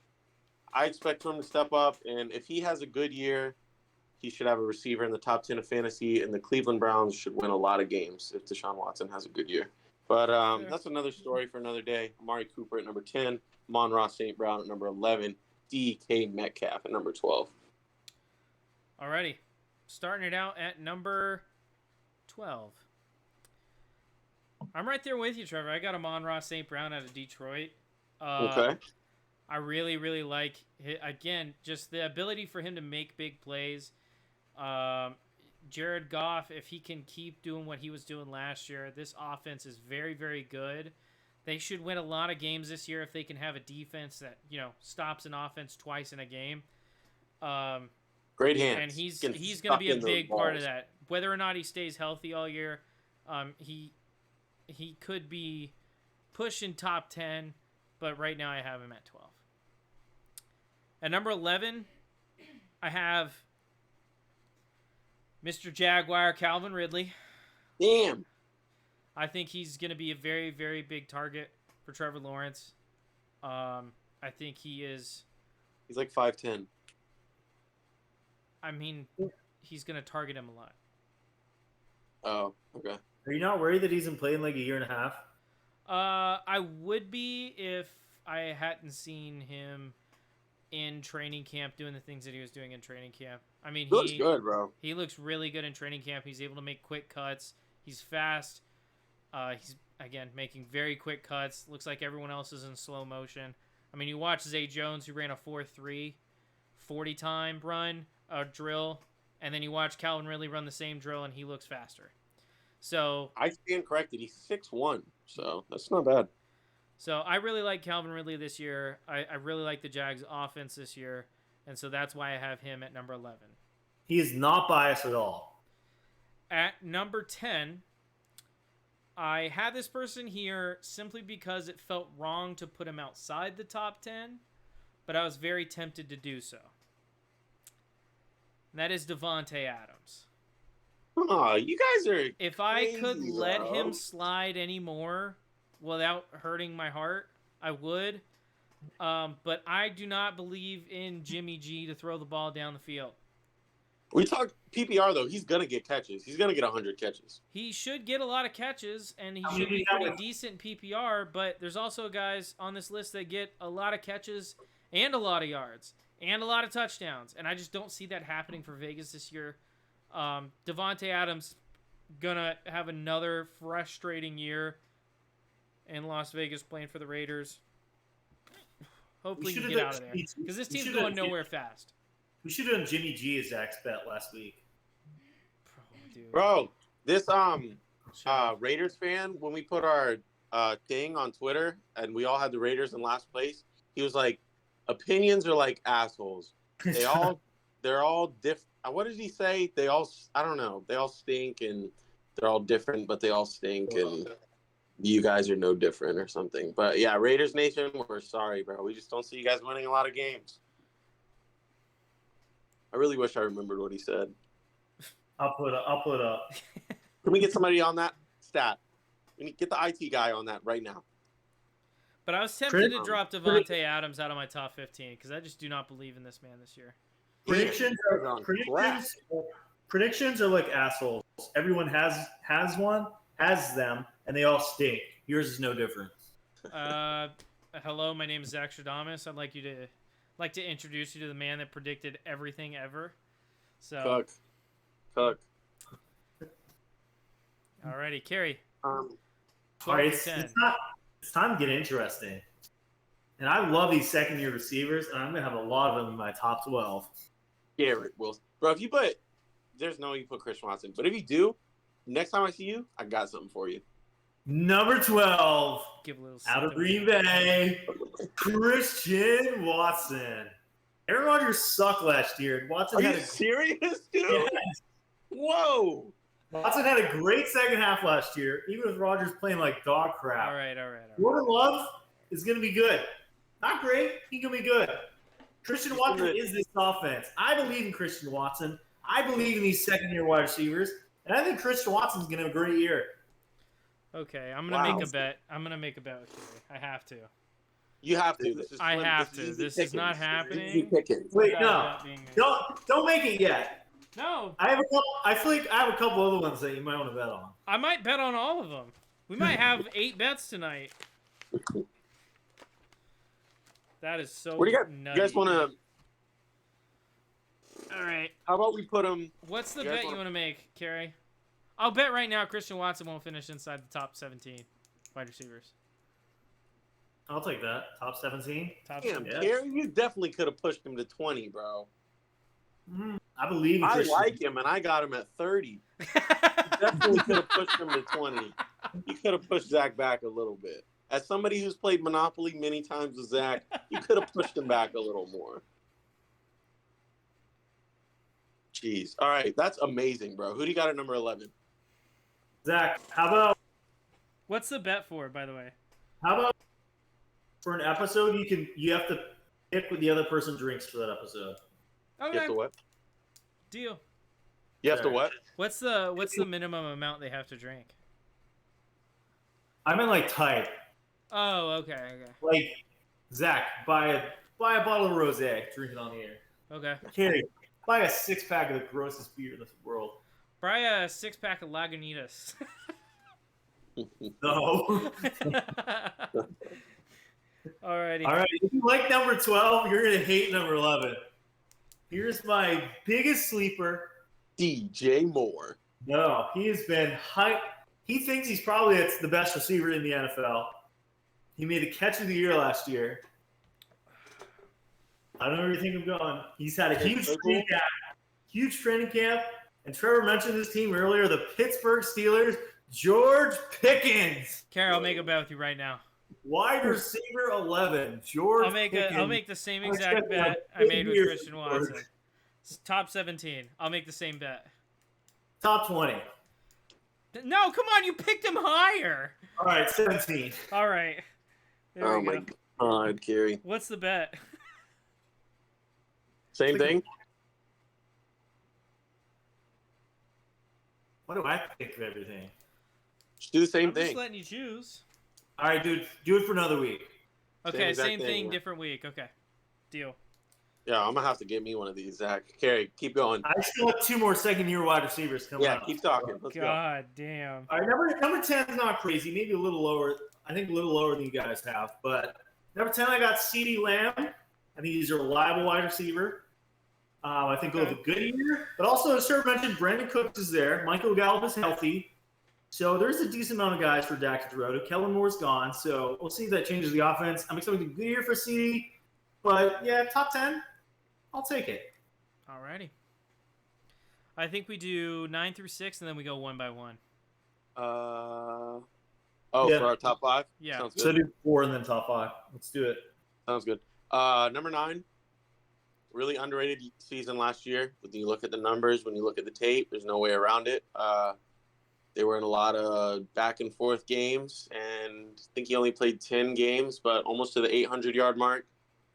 I expect him to step up. And if he has a good year, he should have a receiver in the top 10 of fantasy, and the Cleveland Browns should win a lot of games if Deshaun Watson has a good year. But that's another story for another day. Amari Cooper at number 10, Amon-Ra St. Brown at number 11, DK Metcalf at number 12. Alrighty. Starting it out at number 12. I'm right there with you, Trevor. I got Amon-Ra St. Brown out of Detroit. Okay. I really, really like, again, just the ability for him to make big plays. Jared Goff, if he can keep doing what he was doing last year, this offense is very, very good. They should win a lot of games this year if they can have a defense that, stops an offense twice in a game. Great hands. And he's going to be a big part of that. Whether or not he stays healthy all year, he could be pushing top 10, but right now I have him at 12. At number 11, I have Mr. Jaguar Calvin Ridley. Damn. I think he's going to be a very, very big target for Trevor Lawrence. I think he is. He's like 5'10". I mean, he's going to target him a lot. Oh, okay. Are you not worried that he's been playing like a year and a half? I would be if I hadn't seen him in training camp doing the things that he was doing in training camp. I mean, He looks good, bro. He looks really good in training camp. He's able to make quick cuts. He's fast. He's, again, making very quick cuts. Looks like everyone else is in slow motion. I mean, you watch Zay Jones, who ran a 4.3 40-time run, drill, and then you watch Calvin Ridley run the same drill, and he looks faster. So I stand corrected. He's 6'1", so that's not bad. So I really like Calvin Ridley this year. I really like the Jags' offense this year, and so that's why I have him at number 11. He is not biased at all. At number 10, I had this person here simply because it felt wrong to put him outside the top 10, but I was very tempted to do so. And that is Davante Adams. Oh, you guys are If I could crazy, let bro. him slide anymore without hurting my heart, I would. But I do not believe in Jimmy G to throw the ball down the field. We talk PPR, though. He's going to get catches. He's going to get 100 catches. He should get a lot of catches, and he How should many be do you pretty have? decent PPR, but there's also guys on this list that get a lot of catches and a lot of yards and a lot of touchdowns, and I just don't see that happening for Vegas this year. Davante Adams gonna have another frustrating year in Las Vegas playing for the Raiders. Hopefully he can get out of there, because this team's going nowhere fast. We should have done Jimmy G as Zach's bet last week. Dude. Bro, this Raiders fan, when we put our thing on Twitter and we all had the Raiders in last place, he was like, opinions are like assholes. They're all different. What did he say? They all stink and they're all different, but they all stink and you guys are no different or something. But yeah, Raiders Nation, we're sorry, bro. We just don't see you guys winning a lot of games. I really wish I remembered what he said. I'll put up. Can we get somebody on that stat? We need to get the IT guy on that right now. But I was tempted to drop Davante Adams out of my top 15 because I just do not believe in this man this year. Predictions are like assholes. Everyone has them, and they all stink. Yours is no different. Hello, my name is Zach Stradamus. I'd like to introduce you to the man that predicted everything ever. So, Cook. Alrighty, Carrie. 12 All right, to 10. it's time to get interesting. And I love these second-year receivers, and I'm going to have a lot of them in my top 12. Garrett Wilson. Bro, there's no way you put Chris Watson. But if you do, next time I see you, I got something for you. Number 12, Give a little out of something. Green Bay, Christian Watson. Aaron Rodgers sucked last year. Are you serious, dude? Whoa. Watson had a great second half last year, even with Rodgers playing like dog crap. All right. Jordan Love is going to be good. Not great. He can be good. Christian Watson is this offense. I believe in Christian Watson. I believe in these second-year wide receivers. And I think Christian Watson's going to have a great year. Okay, I'm gonna make a bet. I'm gonna make a bet with Kerry. I have to. You have to. I have to. This is not happening. Wait, no. Without being- Don't make it yet. No. I feel like I have a couple other ones that you might want to bet on. I might bet on all of them. We might have 8 bets tonight. That is so. What do you nutty. guys want to? All right. How about we put them? What's the You guys bet you wanna- want to make, Kerry? I'll bet right now Christian Watson won't finish inside the top 17 wide receivers. I'll take that. Top 17. Top Damn, Yeah. Kerry, you definitely could have pushed him to 20, bro. I believe in I Christian. like him, and I got him at 30. You definitely could have pushed him to 20. You could have pushed Zach back a little bit. As somebody who's played Monopoly many times with Zach, you could have pushed him back a little more. Jeez. All right, that's amazing, bro. Who do you got at number 11? Zach, how about What's the bet for, by the way? for an episode you have to pick what the other person drinks for that episode. You Okay. have to what? Deal. You have to Sorry. what? What's the minimum amount they have to drink? I meant like type. Oh, okay. Like Zach, buy a bottle of rosé, drink it on the air. Okay. Carrie, buy a 6-pack of the grossest beer in this world. Buy a 6-pack of Lagunitas. No. Alrighty. All right, if you like number 12, you're gonna hate number 11. Here's my biggest sleeper. DJ Moore. No, he has been hyped. He thinks he's probably the best receiver in the NFL. He made the catch of the year last year. I don't know where you think I'm going. He's had a huge training camp. And Trevor mentioned this team earlier, the Pittsburgh Steelers. George Pickens, Carrie, I'll make a bet with you right now. wide receiver 11. George I'll make Pickens. the same I exact expect bet like I made with 8 years Christian of Watson. George. Top 17. I'll make the same bet. Top 20. No, come on, you picked him higher. All right, 17. All right. There Oh we my go. God, Kerry. What's the bet? Same thing? What do I think of everything? Just do the same I'm just thing. letting you choose. All right, dude, do it for another week. Okay, exact same thing, thing, yeah. different week. Okay. Deal. Yeah, I'm going to have to get me one of these, Zach. Kerry, keep going. I still have 2 more second-year wide receivers coming Yeah, up. keep talking. Let's go. God damn. All right, number 10 is not crazy. Maybe a little lower. I think a little lower than you guys have. But number 10, I got CeeDee Lamb. I think he's a reliable wide receiver. I think he'll have a good year. But also, as Trevor mentioned, Brandon Cooks is there. Michael Gallup is healthy. So there's a decent amount of guys for Dak to throw to. Kellen Moore's gone. So we'll see if that changes the offense. I'm expecting a good year for CeeDee. But, yeah, top 10, I'll take it. Alrighty. I think we do 9 through 6, and then we go one by one. Yeah. For our top 5? Yeah. Sounds So good. do 4 and then top 5. Let's do it. Sounds good. Number 9, really underrated season last year. When you look at the numbers, when you look at the tape, there's no way around it. They were in a lot of back and forth games, and I think he only played 10 games, but almost to the 800-yard mark.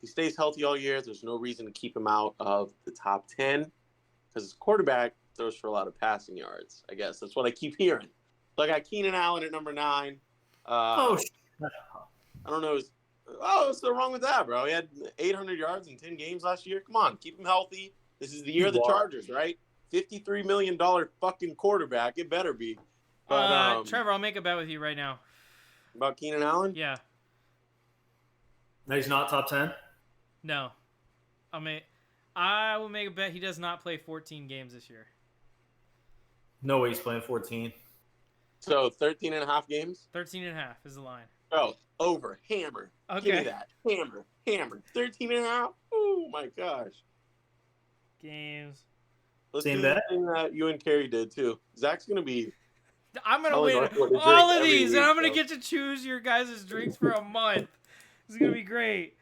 He stays healthy all year. There's no reason to keep him out of the top 10 because his quarterback throws for a lot of passing yards, I guess. That's what I keep hearing. So I got Keenan Allen at number 9. Oh, I don't know. What's so wrong with that, bro? He had 800 yards in 10 games last year. Come on, keep him healthy. This is the year of the Chargers, right? $53 million fucking quarterback. It better be. But, Trevor, I'll make a bet with you right now. about Keenan Allen? Yeah. no, he's not top 10? No. I will make a bet he does not play 14 games this year. No way he's playing 14. So 13 and a half games? 13 and a half is the line. Oh, over. Hammer. Give me Okay. that. Hammer. 13 and a half? Oh, my gosh. Games. Let's Same do the bet? thing that you and Kerry did, too. Zach's going to be... I'm going to Telling win us what to all drink of every these, and week, I'm going to bro. get to choose your guys' drinks for a month. This is going to be great.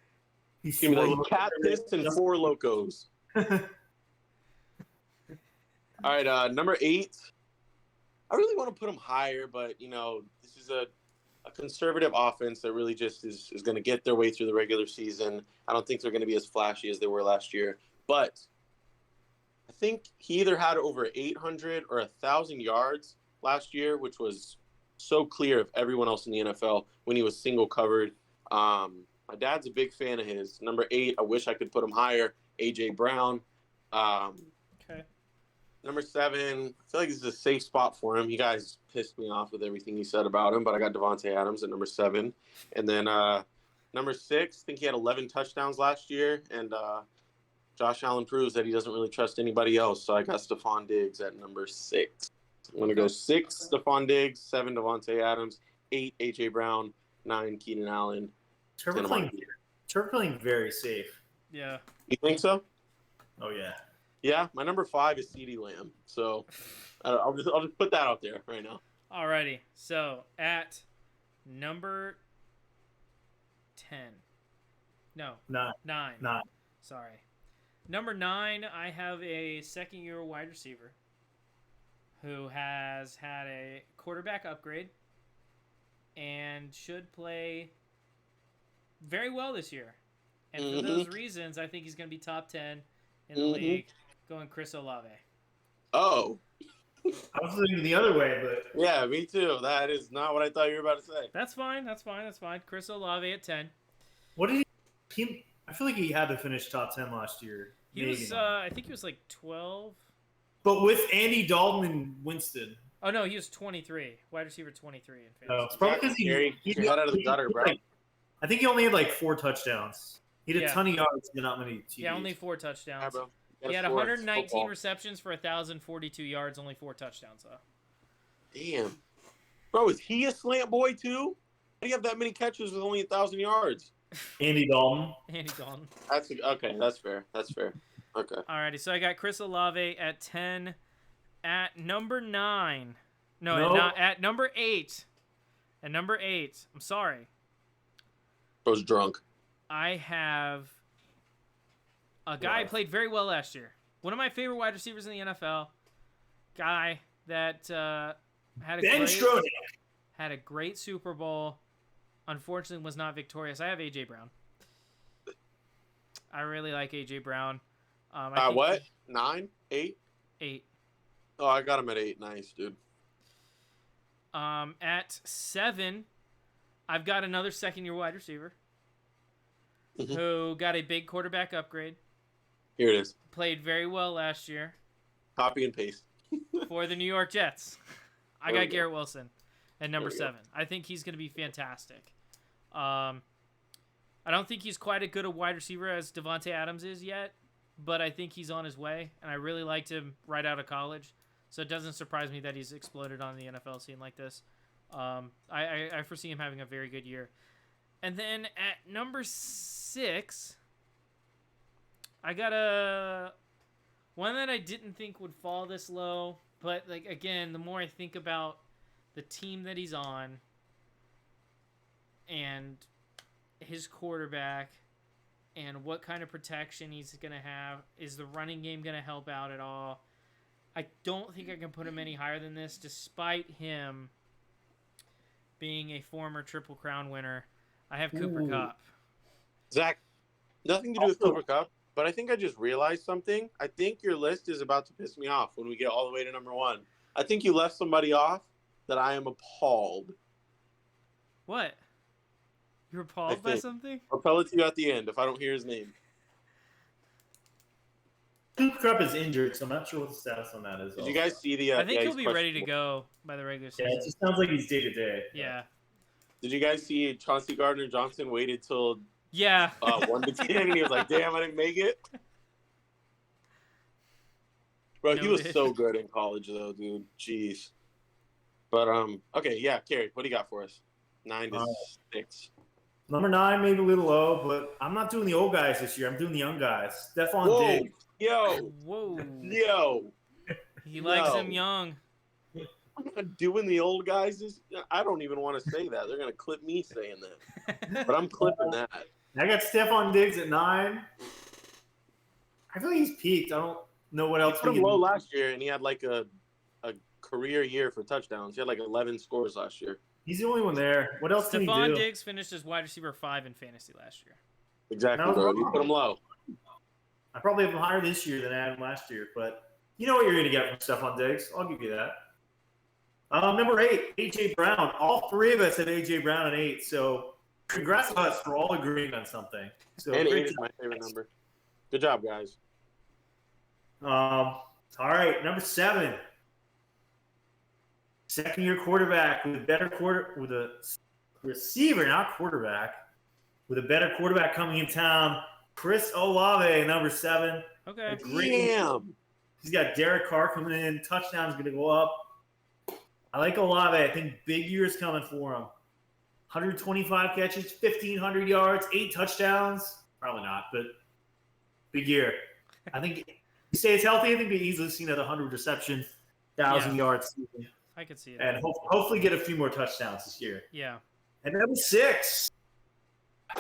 He's Give me four like looks cat piss and 4 locos. All right, number 8. I really want to put him higher, but, this is a a conservative offense that really just is going to get their way through the regular season. I don't think they're going to be as flashy as they were last year, but I think he either had over 800 or 1,000 yards last year, which was so clear of everyone else in the NFL when he was single covered. My dad's a big fan of his. Number 8, I wish I could put him higher, A.J. Brown. Okay. Number 7, I feel like this is a safe spot for him. You guys pissed me off with everything you said about him, but I got Devontae Adams at number 7. And then number 6, I think he had 11 touchdowns last year, and Josh Allen proves that he doesn't really trust anybody else, so I got Stephon Diggs at number 6. I'm going to go 6, Stephon Diggs, 7, Devontae Adams, 8, A.J. Brown, 9, Keenan Allen. Trevor playing very safe. Yeah. You think so? Oh, yeah. Yeah, my number 5 is CeeDee Lamb, so I'll just put that out there right now. Alrighty. So at number 10. No. 9. 9. 9. Sorry. Number 9, I have a second-year wide receiver who has had a quarterback upgrade and should play very well this year. And for those reasons, I think he's going to be top 10 in the league, going Chris Olave. Oh. I was thinking the other way, but Yeah, me too. That is not what I thought you were about to say. That's fine. Chris Olave at 10. what did he? I feel like he had to finish top 10 last year. He Maybe was, not. I think he was like 12. But with Andy Dalton and Winston. Oh, no, he was 23. Wide receiver 23 in fantasy. Oh, it's probably because Gary, get your head out of the gutter, bro. I think he only had like 4 touchdowns. He had a Yeah. ton of yards, but not many TDs. Yeah, only 4 touchdowns. Yeah, bro. He had 119 receptions for 1,042 yards, only 4 touchdowns, though. Damn. Bro, is he a slant boy, too? How do you have that many catches with only 1,000 yards? Andy Dalton. Andy Dalton. Okay, that's fair. Okay. Alrighty, so I got Chris Olave at 10. At number 9. No. At number 8. At number 8. I'm sorry. Bro's drunk. I have a guy who played very well last year. One of my favorite wide receivers in the NFL. Guy that had a great Super Bowl. Unfortunately, was not victorious. I have A.J. Brown. I really like A.J. Brown. What? 9? 8? 8. Oh, I got him at 8. Nice, dude. At 7, I've got another second-year wide receiver who got a big quarterback upgrade. Here it is. Played very well last year Copy and paste. for the New York Jets. I There we got go. Garrett Wilson at number There we go. 7. I think he's going to be fantastic. I don't think he's quite as good a wide receiver as Devontae Adams is yet, but I think he's on his way, and I really liked him right out of college. So it doesn't surprise me that he's exploded on the NFL scene like this. I foresee him having a very good year. And then at number 6, I got one that I didn't think would fall this low. But, like, again, the more I think about the team that he's on and his quarterback and what kind of protection he's going to have, is the running game going to help out at all? I don't think I can put him any higher than this, despite him being a former Triple Crown winner. I have Cooper Kupp. Zach, nothing to do with Cooper Kupp, but I think I just realized something. I think your list is about to piss me off when we get all the way to number 1. I think you left somebody off that I am appalled. What? You're appalled by something? I'll tell it to you at the end if I don't hear his name. Cooper Kupp is injured, so I'm not sure what the status on that is. Did you guys see the? I think he'll be ready to go by the regular season. Yeah, it just sounds like he's day to day. Yeah. Did you guys see Chauncey Gardner-Johnson waited till Yeah. 1 to 10 and he was like, "Damn, I didn't make it." Bro, he was Noted. so good in college though, dude. Jeez. But okay, yeah, Carrie, what do you got for us? 9 to 6. Number 9, maybe a little low, but I'm not doing the old guys this year. I'm doing the young guys. Stephon Diggs. Whoa. Yo. He likes No. him young. I'm not doing the old guys. I don't even want to say that. They're gonna clip me saying that, but I'm clipping that. I got Stephon Diggs at 9. I feel like he's peaked. I don't know what else He put we him can low last year, and he had like a career year for touchdowns. He had like 11 scores last year. He's the only one there. What else can he Stephon do? Diggs finished as wide receiver 5 in fantasy last year. Exactly, No. bro. You put him low. I probably have him higher this year than I had him last year, but you know what you're going to get from Stephon Diggs. I'll give you that. Number 8, A.J. Brown. All three of us had A.J. Brown at 8, so congrats to us for all agreeing on something. So And great 8 is my favorite number. Good job, guys. All right, number 7. Second-year quarterback with a receiver, not quarterback, with a better quarterback coming in town. Chris Olave, number 7. Okay. Damn. He's got Derek Carr coming in. Touchdown's going to go up. I like Olave. I think big years coming for him. 125 catches, 1,500 yards, 8 touchdowns. Probably not, but big year. I think if he stays healthy, I think he'll be easily seen at 100 reception, 1,000 yards season. I could see it. And hopefully get a few more touchdowns this year. Yeah. And number 6,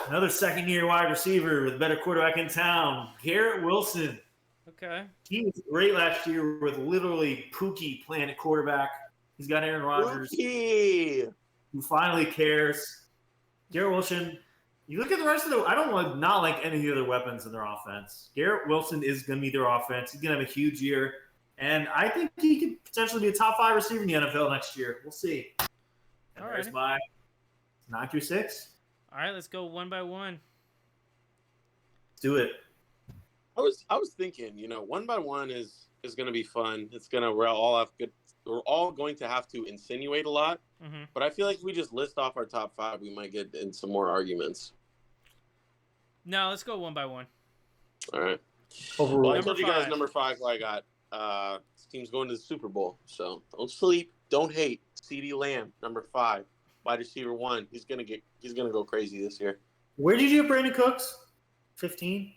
another second-year wide receiver with a better quarterback in town, Garrett Wilson. Okay. He was great last year with literally Pookie playing at quarterback. He's got Aaron Rodgers, Rookie. who finally cares. Garrett Wilson, you look at the rest of I don't not like any of the other weapons in their offense. Garrett Wilson is going to be their offense. He's going to have a huge year. And I think he could potentially be a top 5 receiver in the NFL next year. We'll see. And All there's right. my 9 through 6. All right, let's go one by one. Let's do it. I was thinking, one by one is going to be fun. We're all going to have to insinuate a lot. Mm-hmm. But I feel like if we just list off our top 5, we might get in some more arguments. No, let's go one by one. All right. Overall, Well, I Number told you guys 5. number 5 who I got. This team's going to the Super Bowl, so don't sleep, don't hate. CeeDee Lamb, number 5, wide receiver 1. He's gonna go crazy this year. where did you have Brandon Cooks? 15?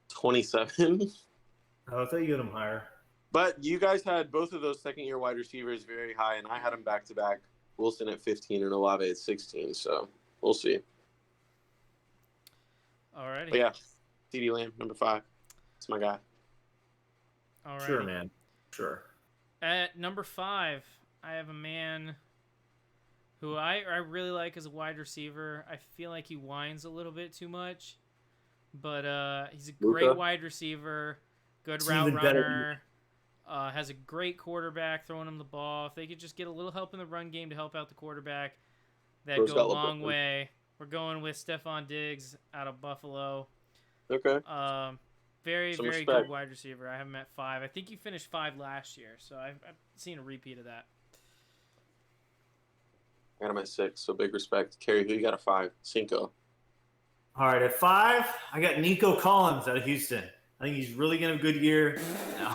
27. Oh, I thought you had him higher. But you guys had both of those second-year wide receivers very high, and I had them back-to-back. Wilson at 15 and Olave at 16, so we'll see. All righty. But yeah, CeeDee Lamb, number 5. That's my guy. All righty. Sure, man. Sure. At number 5, I have a man who I really like as a wide receiver. I feel like he whines a little bit too much, but he's a great Luka? wide receiver, good He's route even better runner, has a great quarterback throwing him the ball. If they could just get a little help in the run game to help out the quarterback, that'd Bro's go got a long LeBron. way. We're going with Stephon Diggs out of Buffalo. Okay. Very, Some very respect. good wide receiver. I have him at 5. I think he finished 5 last year, so I've seen a repeat of that. I got him at 6, so big respect. Kerry, who you got at 5? Cinco. All right, at 5, I got Nico Collins out of Houston. I think he's really going to have a good year.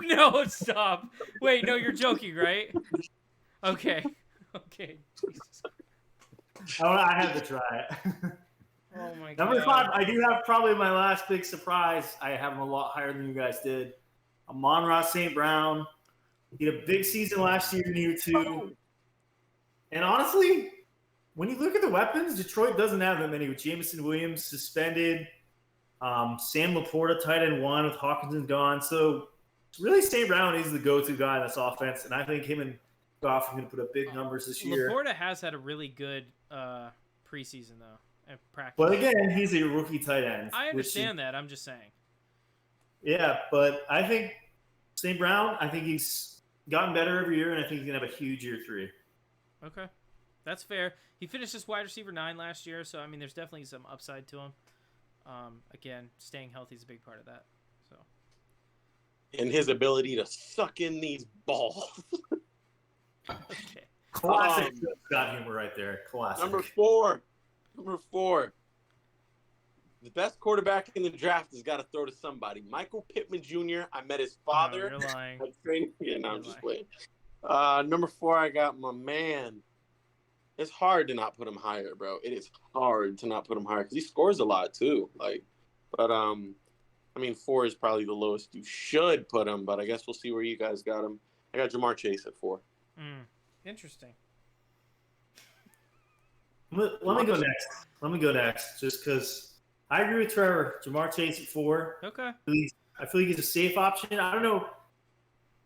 No, stop. Wait, no, you're joking, right? Okay. Okay. Jesus. I had to try it. Oh, my God. Number 5, I do have probably my last big surprise. I have him a lot higher than you guys did. Amon-Ra St. Brown. He had a big season last year in year 2. And honestly, when you look at the weapons, Detroit doesn't have that many with Jameson Williams suspended. Sam Laporta, tight end 1 with Hawkinson gone. So really, St. Brown is the go-to guy in this offense. And I think him and Goff are going to put up big numbers this year. Laporta has had a really good preseason, though, and practice. But again, he's a rookie tight end. I understand that. I'm just saying. Yeah, but I think St. Brown, I think he's gotten better every year, and I think he's going to have a huge year 3. Okay. That's fair. He finished as wide receiver 9 last year, so, I mean, there's definitely some upside to him. Again, staying healthy is a big part of that. So. And his ability to suck in these balls. Okay. Classic Scott humor right there. Classic. Number 4. The best quarterback in the draft has got to throw to somebody. Michael Pittman Jr. I met his father. No, you're lying. at training. Yeah, no, I'm You're just lying. playing. Number 4, I got my man. It's hard to not put him higher, bro. It is hard to not put him higher because he scores a lot too. But I mean, 4 is probably the lowest you should put him. But I guess we'll see where you guys got him. I got Jamar Chase at 4. Interesting. Let me go next, just because I agree with Trevor. Jamar Chase at 4. Okay. I feel like he's a safe option. I don't know.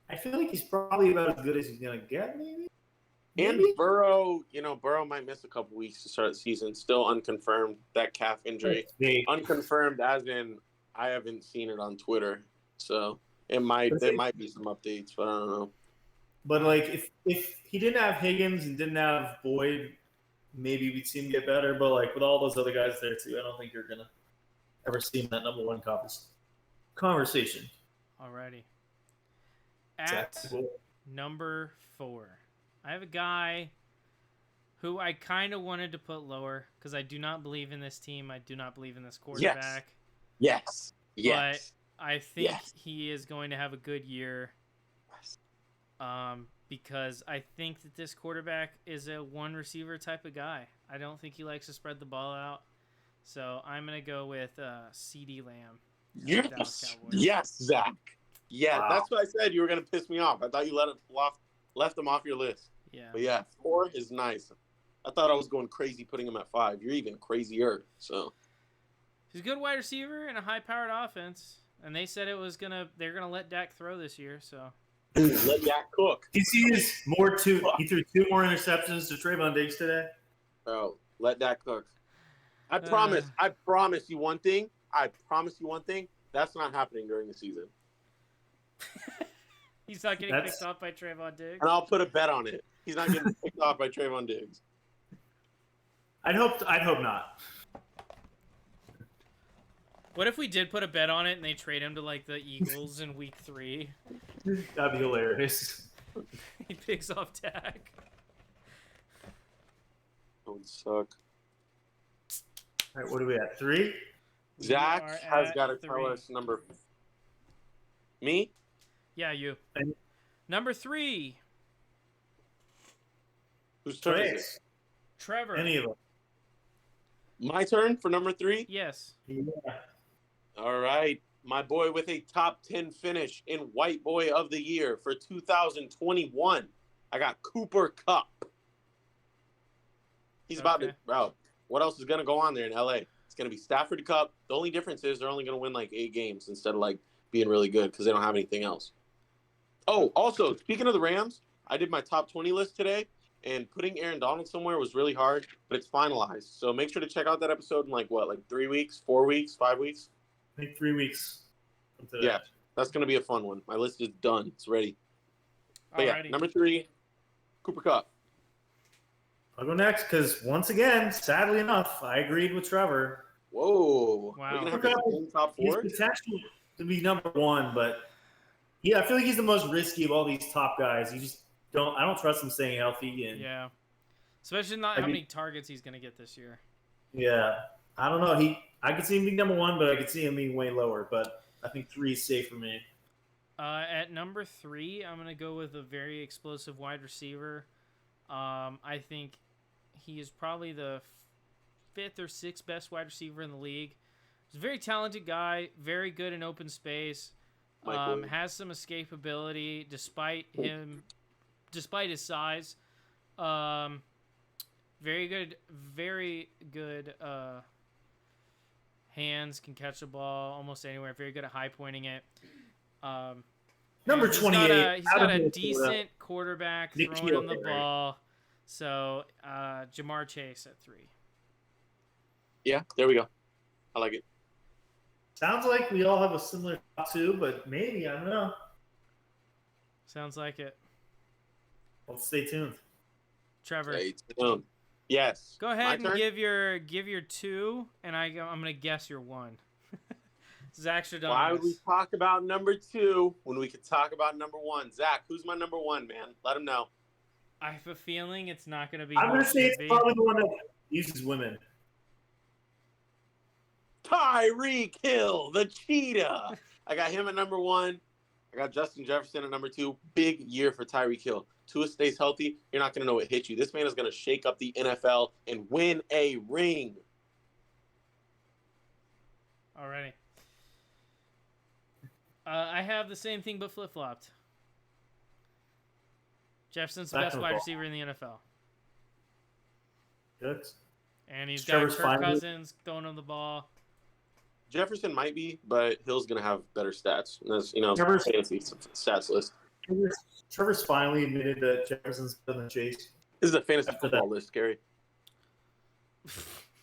I feel like he's probably about as good as he's going to get, maybe. And Maybe? Burrow, Burrow might miss a couple weeks to start the season. Still unconfirmed, that calf injury. They- Unconfirmed as in I haven't seen it on Twitter. So there might be some updates, but I don't know. But like, if he didn't have Higgins and didn't have Boyd, maybe we'd see him get better. But like with all those other guys there too, I don't think you're gonna ever see him in that number one conversation. Alrighty. At Exactly. number 4, I have a guy who I kind of wanted to put lower because I do not believe in this team. I do not believe in this quarterback. Yes. But I think Yes. he is going to have a good year. Because I think that this quarterback is a one receiver type of guy. I don't think he likes to spread the ball out. So I'm going to go with CeeDee Lamb. Yes. Dallas Cowboys. Yes, Zach. Yeah, Wow. that's what I said. You were going to piss me off. I thought you left him off your list. Yeah. But yeah, 4 is nice. I thought I was going crazy putting him at 5. You're even crazier. So He's a good wide receiver and a high-powered offense. And they said they're gonna let Dak throw this year. So let Dak cook. He threw 2 more interceptions to Trayvon Diggs today. Bro, let Dak cook. I Uh. promise you one thing. That's not happening during the season. he's not getting That's- picked off by Trayvon Diggs. And I'll put a bet on it. He's not getting picked off by Trayvon Diggs. I'd hope not. What if we did put a bet on it and they trade him to like the Eagles in week 3? That'd be hilarious. He picks off Dak. That would suck. All right, what are we at? 3? We Zach are has at got to 3. tell us number. Me? Yeah, you. And- Number 3, Whose turn is it? Trace. Trevor. Any of them. My turn for number 3? Yes. Yeah. All right. My boy with a top 10 finish in White Boy of the Year for 2021. I got Cooper Kupp. He's about to, Okay. bro. What else is going to go on there in LA? It's going to be Stafford Cup. The only difference is they're only going to win like 8 games instead of like being really good because they don't have anything else. Oh, also, speaking of the Rams, I did my top 20 list today, and putting Aaron Donald somewhere was really hard, but it's finalized. So make sure to check out that episode in like 3 weeks, 4 weeks, 5 weeks? I think 3 weeks from today. Yeah, that's going to be a fun one. My list is done. It's ready. But yeah, Alrighty. number 3, Cooper Kupp. I'll go next because once again, sadly enough, I agreed with Trevor. Whoa. Wow. We're going to have the same top He's 4? potential to be number 1, but yeah, I feel like he's the most risky of all these top guys. I don't trust him staying healthy, and Yeah. Especially not I how mean- many targets he's going to get this year. yeah, I don't know. I could see him being number 1, but I could see him being way lower. But I think 3 is safe for me. At number 3, I'm going to go with a very explosive wide receiver. I think he is probably the 5th or 6th best wide receiver in the league. He's a very talented guy, very good in open space. Mike Has some escapability despite his size. Very good hands, can catch the ball almost anywhere. Very good at high pointing it. Number he's 28. He's got a Minnesota. decent quarterback Nick throwing him the Chubb. ball. So Jamar Chase at 3. Yeah, there we go. I like it. Sounds like we all have a similar top 2, but maybe I don't know. Sounds like it. Let's stay tuned. Trevor, Stay tuned. Yes. go My ahead and turn? give your 2, and I'm gonna guess your 1. Zach Why would we Stradamus. talk about number 2 when we could talk about number 1? Zach, who's my number 1, man? Let him know. I have a feeling it's not gonna be. I'm who going it to say should it's be. probably the one that uses women. Tyreek Hill, the cheetah. I got him at number 1. I got Justin Jefferson at number 2. Big year for Tyreek Hill. Tua stays healthy. You're not going to know what hit you. This man is going to shake up the NFL and win a ring. Alrighty. I have the same thing but flip flopped. Jefferson's the Back best to the wide ball. receiver in the NFL. Good. And he's Trevor's got Kirk finally- Cousins throwing him the ball. Jefferson might be, but Hill's going to have better stats. And that's, Trevor's- fantasy stats list. Trevor's finally admitted that Jefferson's better than Chase. This is a fantasy After football list, Gary.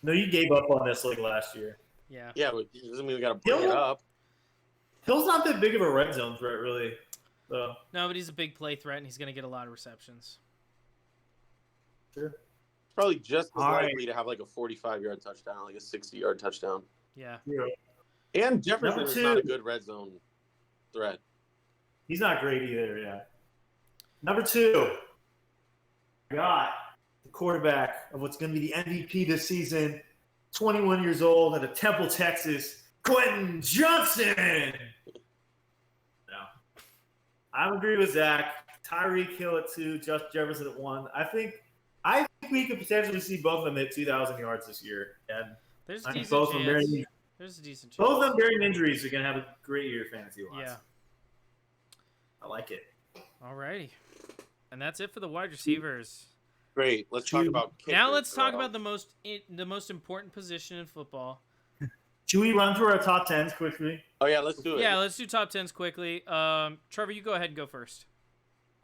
No, you gave up on this like last year. Yeah. Yeah, but it doesn't mean we got to bring it up. Hill's not that big of a red zone threat, really. So, No, but he's a big play threat, and he's going to get a lot of receptions. sure. Probably just as All right. likely to have like a 45-yard touchdown, like a 60-yard touchdown. Yeah. And Jefferson Number is two. not a good red zone threat. He's not great either, yeah. Number 2, I got the quarterback of what's going to be the MVP this season, 21 years old out of Temple, Texas, Quentin Johnson. No. I agree with Zach. Tyreek Hill at 2, Justin Jefferson at 1. I think we could potentially see both of them hit 2,000 yards this year. And There's a I think decent both of them chance. bearing, There's a decent chance. both of them bearing injuries are going to have a great year fantasy-wise. Yeah. I like it. Alrighty. And that's it for the wide receivers. Great. Let's talk about kickers. Now let's talk about the most important position in football. Should we run through our top 10s quickly? Oh, yeah, let's do it. Yeah, let's do top 10s quickly. Trevor, you go ahead and go first.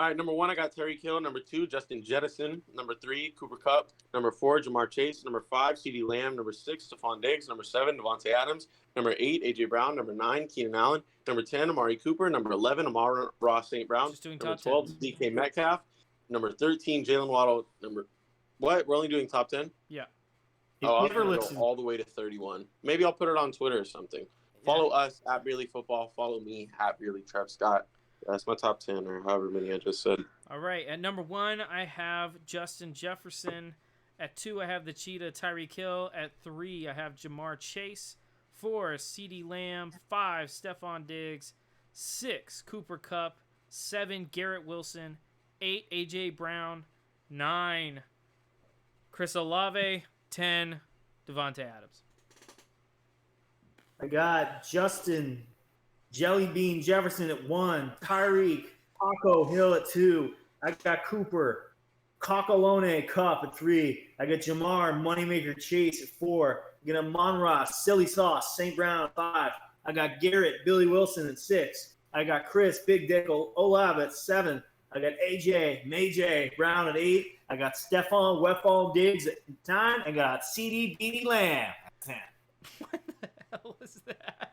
All right, number 1, I got Tyreek Hill. Number 2, Justin Jettison. Number 3, Cooper Kupp. Number 4, Jamar Chase. Number 5, CeeDee Lamb. Number 6, Stephon Diggs. Number 7, Devontae Adams. Number 8, A.J. Brown. Number 9, Keenan Allen. Number 10, Amari Cooper. Number 11, Amara Ross St. Brown. Just doing Number top 12, 10. DK Metcalf. Number 13, Jalen Waddle. What? We're only doing top 10? Yeah. If Oh, you I'm ever going to listen, go all the way to 31. Maybe I'll put it on Twitter or something. Follow us at Beerly Football. Follow me at Beerly Trev Scott. That's my top 10 or however many I just said. All right. At number 1, I have Justin Jefferson. At 2, I have the Cheetah Tyreek Hill. At 3, I have Jamar Chase. 4, CeeDee Lamb. 5, Stephon Diggs. 6, Cooper Kupp. 7, Garrett Wilson. 8, A.J. Brown. 9, Chris Olave. 10, Devontae Adams. I got Justin Jellybean Jefferson at 1, Tyreek Taco Hill at 2. I got Cooper Cockalone Cup at 3. I got Jamar Moneymaker Chase at 4. I got Amon Ross Silly Sauce St. Brown at 5. I got Garrett Billy Wilson at 6. I got Chris Big Dick Olave at 7. I got AJ Majay Brown at 8. I got Stephon Wefall Diggs at 9. I got CeeDee Beanie Lamb at 10. What the hell is that?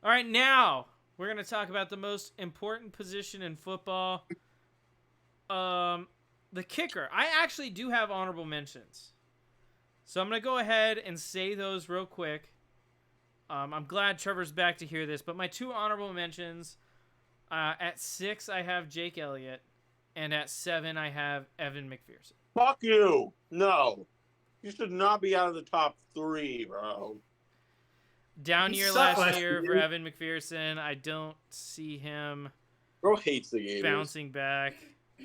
All right, now we're going to talk about the most important position in football. The kicker. I actually do have honorable mentions. So I'm going to go ahead and say those real quick. I'm glad Trevor's back to hear this, but my 2 honorable mentions, at 6, I have Jake Elliott, and at 7, I have Evan McPherson. Fuck you. No. You should not be out of the top 3, bro. Down He year sucked last last year year. for Evan McPherson. I don't see him Bro hates the game. bouncing back. I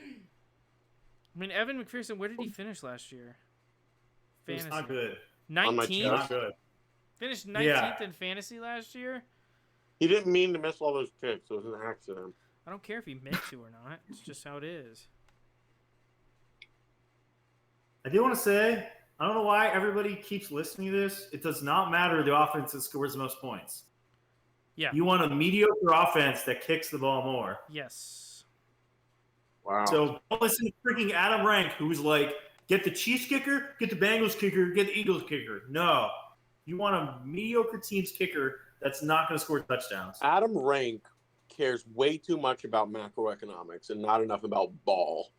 mean, Evan McPherson, where did he finish last year? It's Fantasy. not good. On my 19th? chart. Not good. Finished 19th Yeah. in fantasy last year? He didn't mean to miss all those kicks. It was an accident. I don't care if he meant to or not. It's just how it is. I do want to say, I don't know why everybody keeps listening to this. It does not matter the offense that scores the most points. Yeah. You want a mediocre offense that kicks the ball more. Yes. Wow. So don't listen to freaking Adam Rank, who's like, get the Chiefs kicker, get the Bengals kicker, get the Eagles kicker. No. You want a mediocre team's kicker that's not going to score touchdowns. Adam Rank cares way too much about macroeconomics and not enough about ball.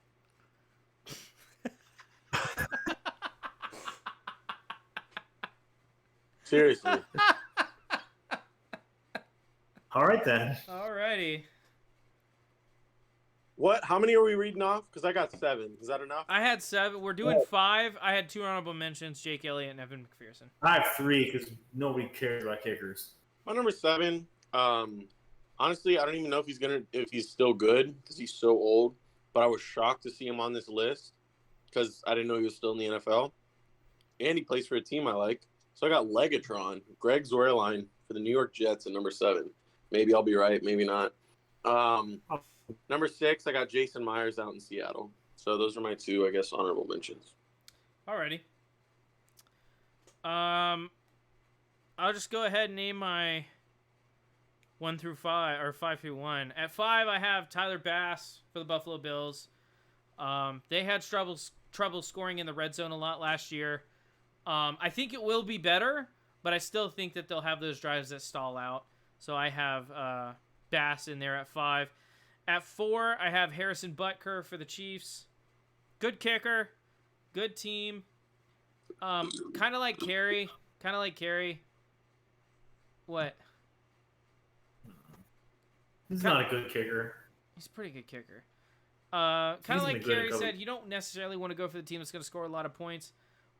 Seriously. All right, then. Alrighty. What? How many are we reading off? Because I got 7. Is that enough? I had 7. We're doing 5. I had 2 honorable mentions, Jake Elliott and Evan McPherson. I have 3 because nobody cares about kickers. My number 7. Honestly, I don't even know if he's still good because he's so old. But I was shocked to see him on this list because I didn't know he was still in the NFL, and he plays for a team I like. So I got Legatron, Greg Zuerlein for the New York Jets at number 7. Maybe I'll be right, maybe not. Number 6, I got Jason Myers out in Seattle. So those are my 2, I guess, honorable mentions. Alrighty. I'll just go ahead and name my 1 through 5 or 5 through 1. At 5, I have Tyler Bass for the Buffalo Bills. They had trouble scoring in the red zone a lot last year. I think it will be better, but I still think that they'll have those drives that stall out. So I have Bass in there at 5. At 4, I have Harrison Butker for the Chiefs. Good kicker, good team. Kind of like Carey. What? He's not a good kicker. He's a pretty good kicker. Kind He's of like been good Carey at said, you don't necessarily want to go for the team that's going to score a lot of points.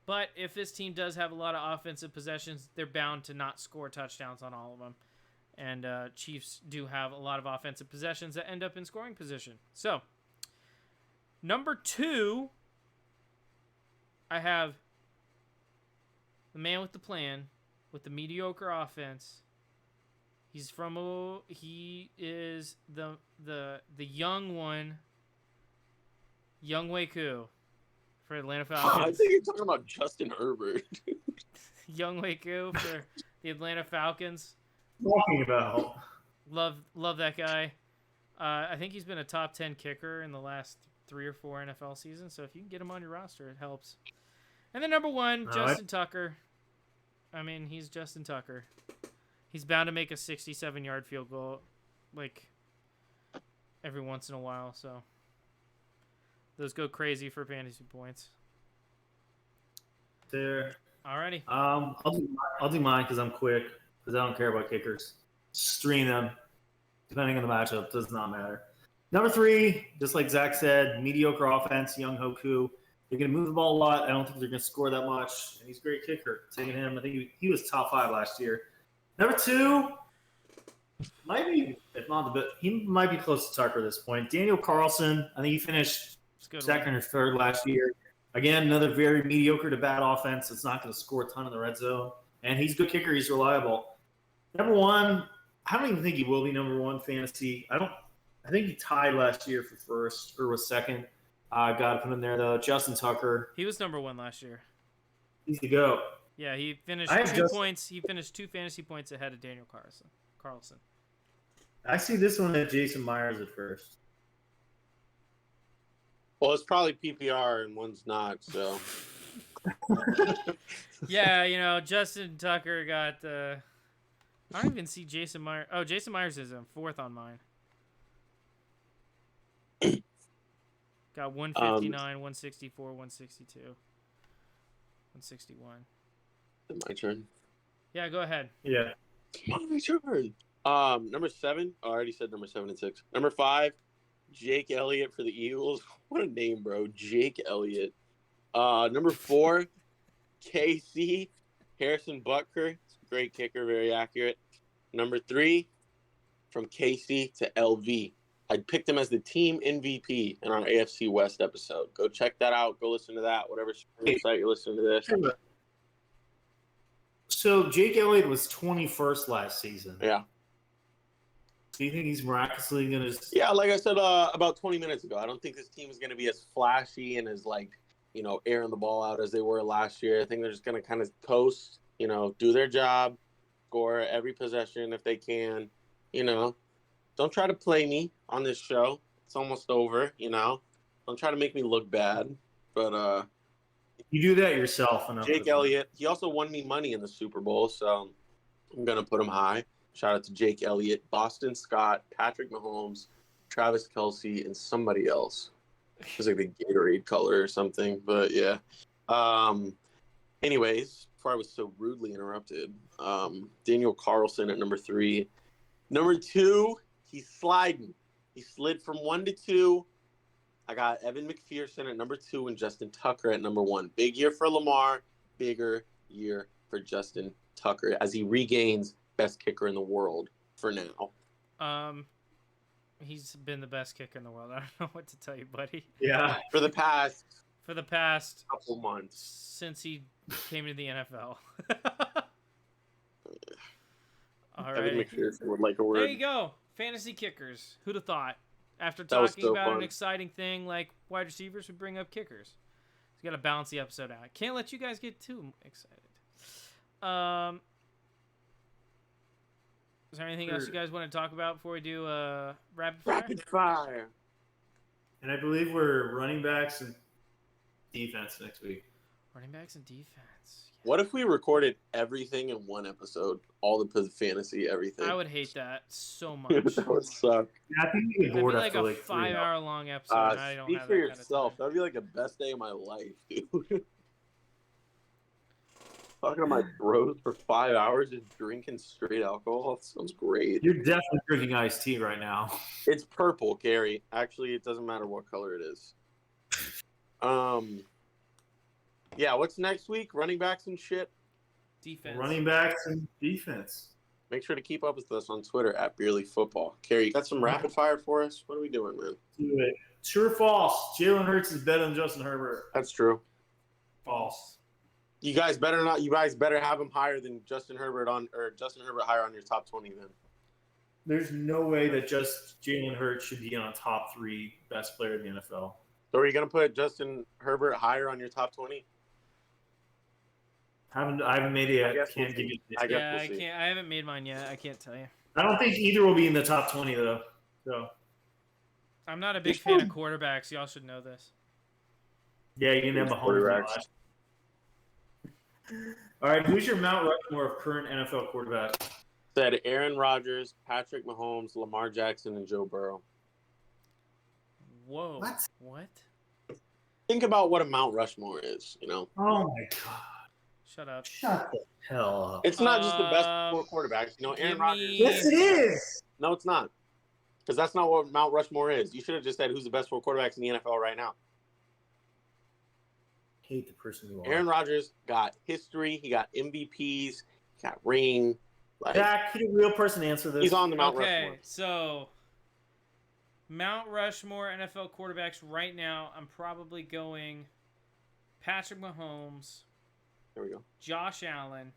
But if this team does have a lot of offensive possessions, they're bound to not score touchdowns on all of them. And Chiefs do have a lot of offensive possessions that end up in scoring position. So, number 2, I have the man with the plan, with the mediocre offense. He is the young one, Younghoe Koo for Atlanta Falcons. I think you're talking about Justin Herbert. Younghoe Koo for the Atlanta Falcons. Talking about. Love that guy. I think he's been a top 10 kicker in the last 3 or 4 NFL seasons. So if you can get him on your roster, it helps. And then number 1, Justin Tucker. I mean, he's Justin Tucker. He's bound to make a 67-yard field goal, like, every once in a while. So those go crazy for fantasy points. There. Alrighty. I'll do mine because I'm quick. Because I don't care about kickers. Stream them. Depending on the matchup, does not matter. Number 3, just like Zach said, mediocre offense, Younghoe Koo. They're going to move the ball a lot. I don't think they're going to score that much. And he's a great kicker. Taking him, I think he was top 5 last year. Number 2, might be, if not the best, he might be close to Tucker at this point. Daniel Carlson, I think he finished second or third last year. Again, another very mediocre to bad offense. It's not going to score a ton in the red zone. And he's a good kicker. He's reliable. Number 1, I don't even think he will be number 1 fantasy. I think he tied last year for first or was second. I got to put him there, though. Justin Tucker. He was number 1 last year. He's the GOAT. Yeah, he finished 2 points. He finished 2 fantasy points ahead of Daniel Carlson. I see this one at Jason Myers at first. Well, it's probably PPR and one's not, so. Yeah, Justin Tucker got I don't even see Jason Myers. Oh, Jason Myers is 4th on mine. Got 159, 164, 162, 161. My turn. Yeah, go ahead. Yeah. My turn. Number 7. Oh, I already said number 7 and 6. Number 5, Jake Elliott for the Eagles. What a name, bro. Jake Elliott. Number 4, KC, Harrison Butker. Great kicker, very accurate. Number 3, from KC to LV. I picked him as the team MVP in our AFC West episode. Go check that out. Go listen to that, whatever site you're listening to this. So Jake Elliott was 21st last season. Yeah. Do you think he's miraculously going to... Yeah, like I said about 20 minutes ago, I don't think this team is going to be as flashy and as, airing the ball out as they were last year. I think they're just going to kind of coast, do their job, score every possession if they can. Don't try to play me on this show. It's almost over, Don't try to make me look bad. But you do that yourself. Jake Elliott, he also won me money in the Super Bowl, so I'm going to put him high. Shout out to Jake Elliott, Boston Scott, Patrick Mahomes, Travis Kelce, and somebody else. It's like the Gatorade color or something, but yeah. Anyways, before I was so rudely interrupted, Daniel Carlson at number 3. Number 2, he's sliding. He slid from 1 to 2. I got Evan McPherson at number 2 and Justin Tucker at number 1. Big year for Lamar, bigger year for Justin Tucker as he regains best kicker in the world for now. He's been the best kicker in the world. I don't know what to tell you, buddy. Yeah. For the past couple months since he came to the NFL. All Evan right. McPherson would like a word. There you go. Fantasy kickers. Who'd have thought? After talking about an exciting thing like wide receivers, we bring up kickers. We got to balance the episode out. Can't let you guys get too excited. Is there anything else you guys want to talk about before we do rapid fire? Rapid fire. And I believe we're running backs and defense next week. Running backs and defense. What if we recorded everything in one episode? All the fantasy, everything. I would hate that so much. That would suck. Yeah, I think we get It'd be bored like after a like 3 hours. 5-hour long episode. And I don't Speak have for that yourself. kind of That'd be like the best day of my life, dude. Talking to my bros for 5 hours just drinking straight alcohol. That sounds great. You're definitely drinking iced tea right now. It's purple, Gary. Actually, it doesn't matter what color it is. Yeah, what's next week? Running backs and shit? defense. Running backs and defense. Make sure to keep up with us on Twitter at Beerly Football. Carrie, you got some rapid fire for us? What are we doing, man? Do it. True or false? Jalen Hurts is better than Justin Herbert. That's true. False. You guys better not. You guys better have him higher than Justin Herbert higher on your top 20 then. There's no way that just Jalen Hurts should be on top 3 best player in the NFL. So are you gonna put Justin Herbert higher on your top 20? I haven't made it I yet. guess Can't we'll give see. you. I guess Yeah, we'll I see. can't. I haven't made mine yet. I can't tell you. I don't think either will be in the top 20 though. So I'm not a big fan of quarterbacks. Y'all should know this. yeah, you can have Mahomes. Quarterbacks. All right, who's your Mount Rushmore of current NFL quarterbacks? Said Aaron Rodgers, Patrick Mahomes, Lamar Jackson, and Joe Burrow. Whoa. What? What? Think about what a Mount Rushmore is. You know, Oh my god! Shut up. Shut the hell up! it's not just the best Um, four quarterbacks. You know, Aaron give Rodgers. me- Yes, it is. No, it's not. Because that's not what Mount Rushmore is. You should have just said who's the best four quarterbacks in the NFL right now. Hate the person you are. Aaron Rodgers got history. He got MVPs. He got ring. Like, Zach, could a real person answer this? he's on the Mount Okay, Rushmore. so Mount Rushmore NFL quarterbacks right now, I'm probably going Patrick Mahomes, There we go. Josh Allen.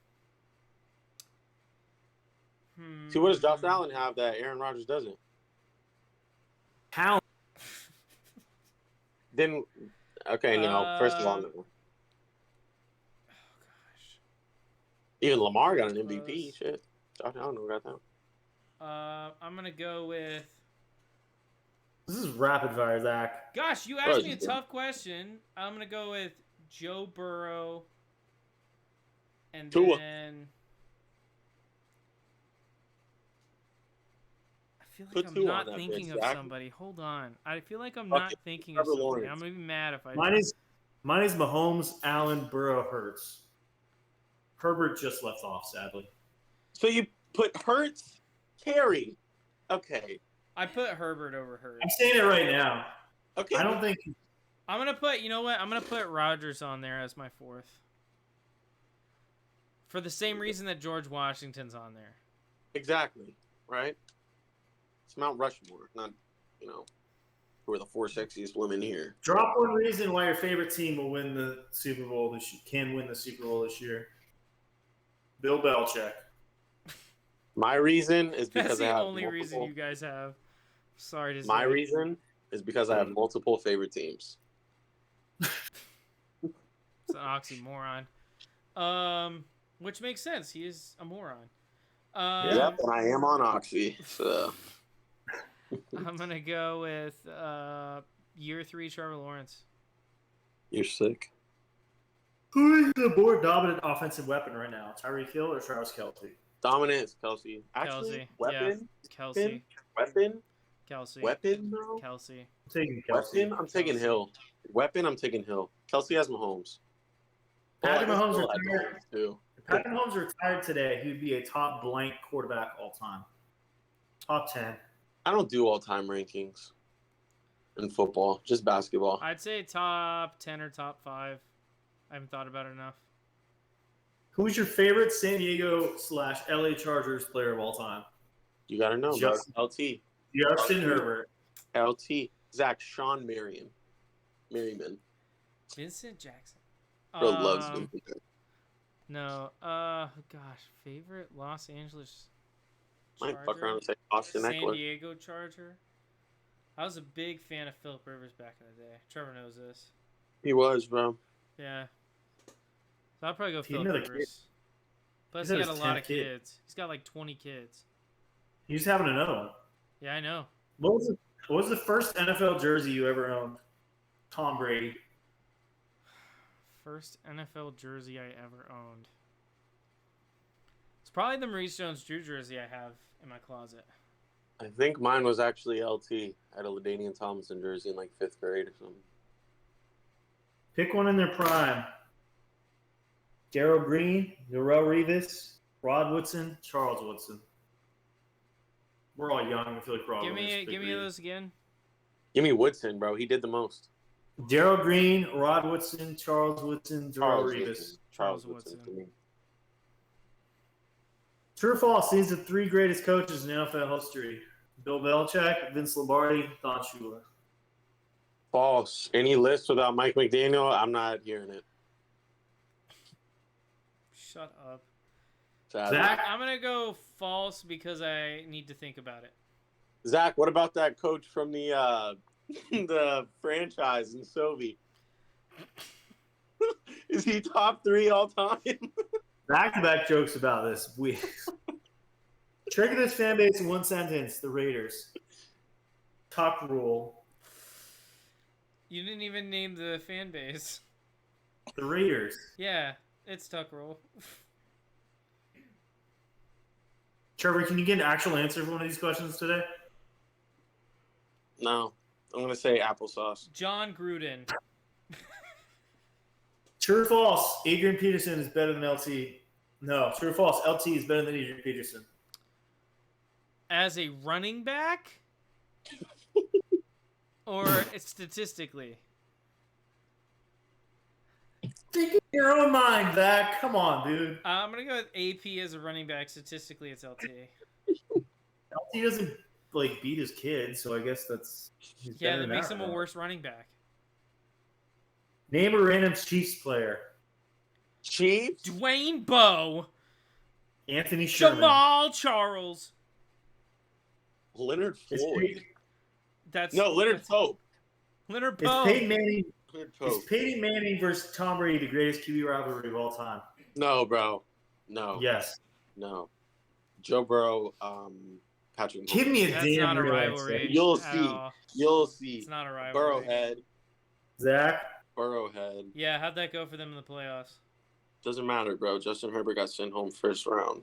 See, what does Josh Allen have that Aaron Rodgers doesn't? Talent. Then, okay, first of all, no. Oh gosh. Even Lamar got an MVP. Close. Shit. Josh Allen never got that. I'm gonna go with. This is rapid fire, Zach. Gosh, you Bro, asked me a you- tough question. I'm gonna go with Joe Burrow, and Tua. then I feel like Put I'm Tua not on that thinking bitch, of Zach. somebody. Hold on, I feel like I'm Fuck not it. thinking of Trevor somebody. Lawrence. I'm gonna be mad if I. Mine is Mahomes, Allen, Burrow, Hurts. Herbert just left off, sadly. So you put Hurts, Carey. Okay. I put Herbert over Hurts. I'm saying it right now. Okay. I don't think. I'm gonna put. You know what? I'm gonna put Rodgers on there as my 4th. For the same reason that George Washington's on there. Exactly. Right? It's Mount Rushmore, not, who are the 4 sexiest women here. Drop one reason why your favorite team will win the Super Bowl can win the Super Bowl this year. Bill Belichick. My reason is That's because I the have only reason multiple. you guys have. Sorry to say. My reason is because I have multiple favorite teams. It's an oxymoron. Which makes sense. He is a moron. Yep, and I am on Oxy. So I'm gonna go with year 3 Trevor Lawrence. you're sick. Who is the more dominant offensive weapon right now? Tyreek Hill or Travis Kelce? Dominant is Kelsey. Actually, Kelsey, weapon, Kelsey. weapon, bro. Kelsey. I'm taking Kelce. Weapon, I'm taking Kelsey. Hill. Weapon, I'm taking Hill. Kelsey has Mahomes. Patrick Oh, I Mahomes still like retired. Mahomes, too. If Patrick Mahomes retired today, he would be a top blank quarterback all time. Top 10. I don't do all-time rankings in football, just basketball. I'd say top 10 or top 5. I haven't thought about it enough. Who's your favorite San Diego/LA Chargers player of all time? You gotta know, bro. Justin- LT. Justin Herbert. LT. Zach, Sean Merriman. Vincent Jackson. Bro loves me. No. Gosh, favorite Los Angeles Might Charger? fuck around and say Austin San Eckler. Diego Charger. I was a big fan of Philip Rivers back in the day. Trevor knows this. He was, bro. Yeah. So I'll probably go He Philip another kid. Rivers. Plus, He's he had got a his lot of 10th kid. kids. He's got like 20 kids. He's having another one. Yeah, I know. What was it? What was the first NFL jersey you ever owned? Tom Brady. First NFL jersey I ever owned. It's probably the Maurice Jones-Drew jersey I have in my closet. I think mine was actually LT. I had a LaDainian Tomlinson jersey in like 5th grade or something. Pick one in their prime. Darryl Green, Darrell Revis, Rod Woodson, Charles Woodson. We're all young. I feel like we're all Give going to me those again. Give me Woodson, bro. He did the most. Darryl Green, Rod Woodson, Charles Woodson, Darrell Revis. Woodson. Charles Woodson. to me. True or false? These are the 3 greatest coaches in NFL history. Bill Belichick, Vince Lombardi, Don Shula. False. Any list without Mike McDaniel, I'm not hearing it. Shut up. Sadly. Zach? I'm going to go false because I need to think about it. Zach, what about that coach from the the franchise in Sovi? Is he top 3 all time? Back-to-back jokes about this. Trigger this fan base in one sentence. The Raiders. Tuck rule. You didn't even name the fan base. The Raiders. Yeah, it's Tuck Rule. Trevor, can you get an actual answer for one of these questions today? No. I'm going to say applesauce. John Gruden. True or false? Adrian Peterson is better than LT. No. True or false? LT is better than Adrian Peterson. As a running back? Or statistically? Think in your own mind, Zach. Come on, dude. I'm going to go with AP as a running back. Statistically, it's LT. LT doesn't beat his kid, so I guess that's Yeah, that makes him a worse running back. Name a random Chiefs player. Chiefs? Dwayne Bowe. Anthony Sherman. Jamal Charles. Leonard Is Floyd. That's Leonard Pope. Leonard Is Pope. Peyton Manning, Leonard is Pope. Peyton Manning versus Tom Brady the greatest QB rivalry of all time? No, bro. No. Yes. No. Joe Burrow, Patrick Give me a That's damn not a real rivalry. answer. You'll at see. all. You'll see. It's not a rivalry. Burrowhead. Zach. Burrowhead. Yeah, how'd that go for them in the playoffs? Doesn't matter, bro. Justin Herbert got sent home first round.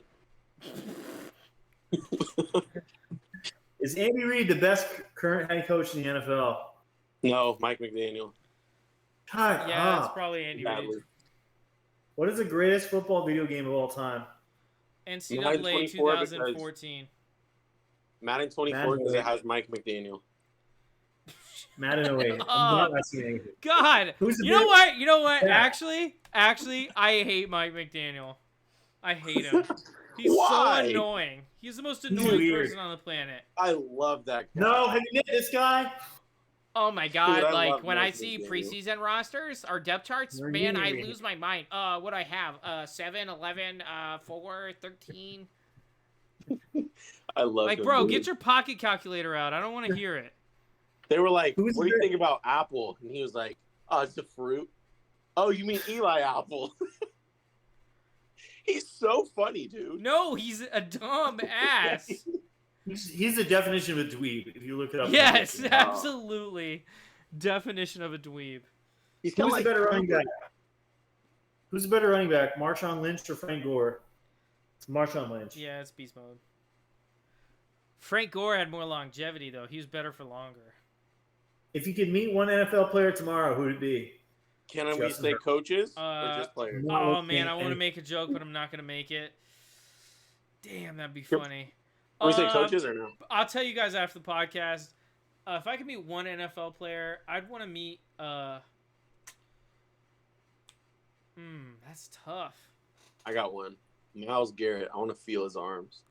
Is Andy Reid the best current head coach in the NFL? No, Mike McDaniel. God, Yeah, it's probably Andy Reid. Badly. What is the greatest football video game of all time? NCAA Madden 24 because- 2014. Madden 24 because it has Mike McDaniel. Madden 08. Oh. I'm not seeing anything. God, Who's the you know big- what? You know what? Yeah. Actually, I hate Mike McDaniel. I hate him. He's Why? so annoying. He's the most He's annoying weird. person on the planet. I love that guy. No, have you met this guy? Oh my God! Dude, I Like love when I Mike see McDaniel. preseason rosters or depth charts, You're man, I weird. lose my mind. What do I have? 7, 11, 4, 13. I love Like, him, bro, dude. get your pocket calculator out. I don't want to hear it. They were like, Who's what do the- you think about Apple? And he was like, oh, it's a fruit. Oh, you mean Eli Apple? He's so funny, dude. No, he's a dumb ass. He's the definition of a dweeb. If you look it up. Yes, Oh. absolutely. Definition of a dweeb. He's kind Who's of the like better running back? Who's the better running back? Marshawn Lynch or Frank Gore? It's Marshawn Lynch. Yeah, it's beast mode. Frank Gore had more longevity though. He was better for longer. If you could meet one NFL player tomorrow, who would it be? Can we Justin say Herbert. coaches or Uh, just players? No. Oh man, I want to make a joke, but I'm not gonna make it. Damn, that'd be funny. Can we say coaches or no? I'll tell you guys after the podcast. If I could meet one NFL player, I'd want to meet. That's tough. I got one. Myles Garrett. I want to feel his arms.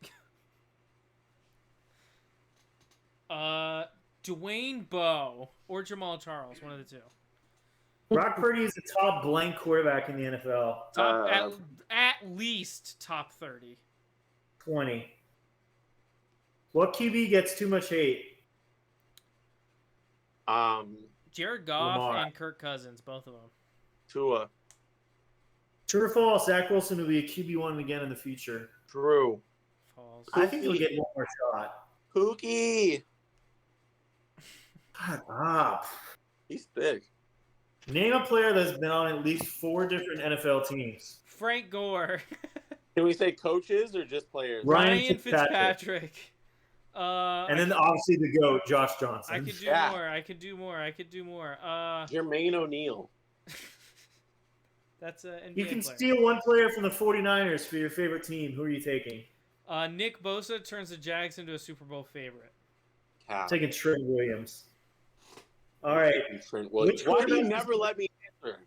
Dwayne Bowe or Jamal Charles, one of the two. Brock Purdy is the top blank quarterback in the NFL. Top at least top 30. 20. What QB gets too much hate? Jared Goff Lamar. and Kirk Cousins, both of them. Tua. True or false? Zach Wilson will be a QB1 again in the future. True. Falls. I think he'll get one more shot. Pookie. Shut up. He's thick. Name a player that's been on at least 4 different NFL teams. Frank Gore. Can we say coaches or just players? Ryan Fitzpatrick. And then obviously the GOAT, Josh Johnson. I could do Yeah. more. I could do more. Jermaine O'Neal. That's an NBA You can player. steal one player from the 49ers for your favorite team. Who are you taking? Nick Bosa turns the Jags into a Super Bowl favorite. Cap. I'm taking Trent Williams. All right. Trent Williams. Which Why do you quarterback- never let me answer?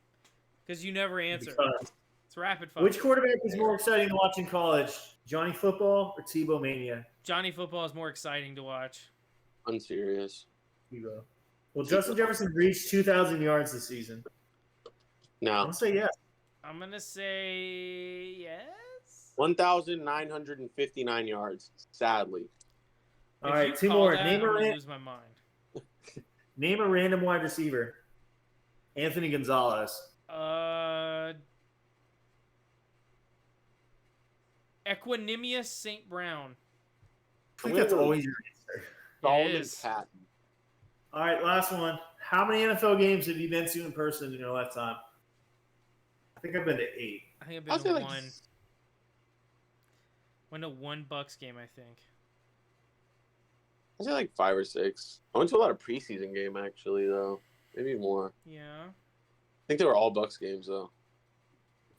Because you never answer. Because- It's rapid fire. Which quarterback is more exciting to watch in college? Johnny Football or Tebow Mania? Johnny Football is more exciting to watch. Unserious. Tebow. Well, Justin Jefferson reached 2,000 yards this season. I'm No. going to say yes. I'm gonna say yes. 1,959 yards. Sadly. All If right, you 2 call more. that, Name I'm a, gonna ran- lose my mind. name a random wide receiver. Anthony Gonzalez. Equanimous St. Brown. I think that's always your answer. Solomon is. Patton. All right, last one. How many NFL games have you been to in person in your lifetime? I think I've been to 8. I think I've I'll been say to like one. Went to one Bucks game, I think. I say like 5 or 6. I went to a lot of preseason game actually though. Maybe more. Yeah. I think they were all Bucks games though.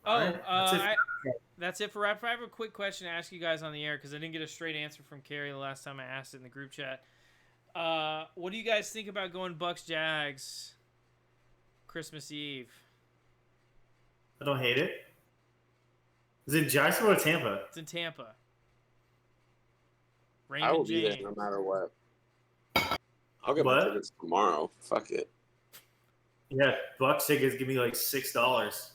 Oh, All right, that's it. that's it for Rapid Fire. I have a quick question to ask you guys on the air because I didn't get a straight answer from Carrie the last time I asked it in the group chat. What do you guys think about going Bucks Jags Christmas Eve? I don't hate it. Is it Jacksonville or Tampa? It's in Tampa. I Raymond will be James. there no matter what. I'll get my What? tickets tomorrow. Fuck it. Yeah, Bucks tickets give me like $6.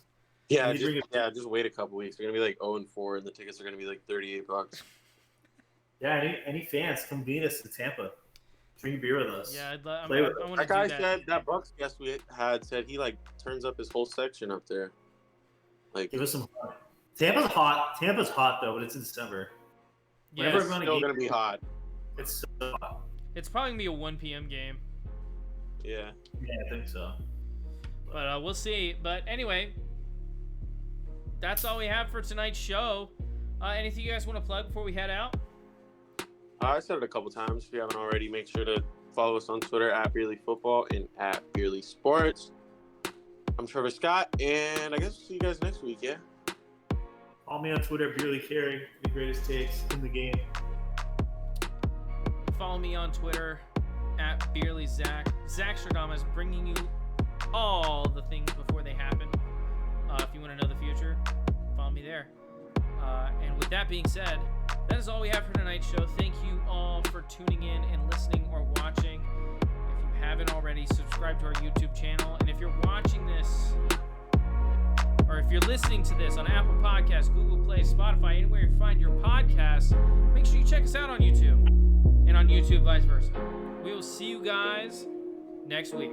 Yeah, You bring just wait a couple weeks. They're gonna be like 0-4, and the tickets are gonna be like $38. Yeah, any fans, come meet us in Tampa. Drink a beer with us. Yeah, I Play with want to That do guy that. said that Bucks guest we had said he like turns up his whole section up there. Like Give us some hot. Tampa's hot. Tampa's hot though, but it's in December. Yeah, Whenever it's I'm still game- gonna be hot. It's so hot. it's probably going to be a 1 p.m. game. Yeah. Yeah, I think so. But we'll see. But anyway, that's all we have for tonight's show. Anything you guys want to plug before we head out? I said it a couple times. If you haven't already, make sure to follow us on Twitter at Beerly Football and at Beerly Sports. I'm Trevor Scott, and I guess we'll see you guys next week, yeah? Follow me on Twitter, Beerly Carey, the greatest takes in the game. Follow me on Twitter at Beerly Zach. Zach Stradamus bringing you all the things before they happen. If you want to know the future, follow me there. And with that being said, that is all we have for tonight's show. Thank you all for tuning in and listening or watching. If you haven't already, subscribe to our YouTube channel. And if you're watching this, or if you're listening to this on Apple Podcasts, Google Play, Spotify, anywhere you find your podcasts, make sure you check us out on YouTube. And on YouTube, vice versa. We will see you guys next week.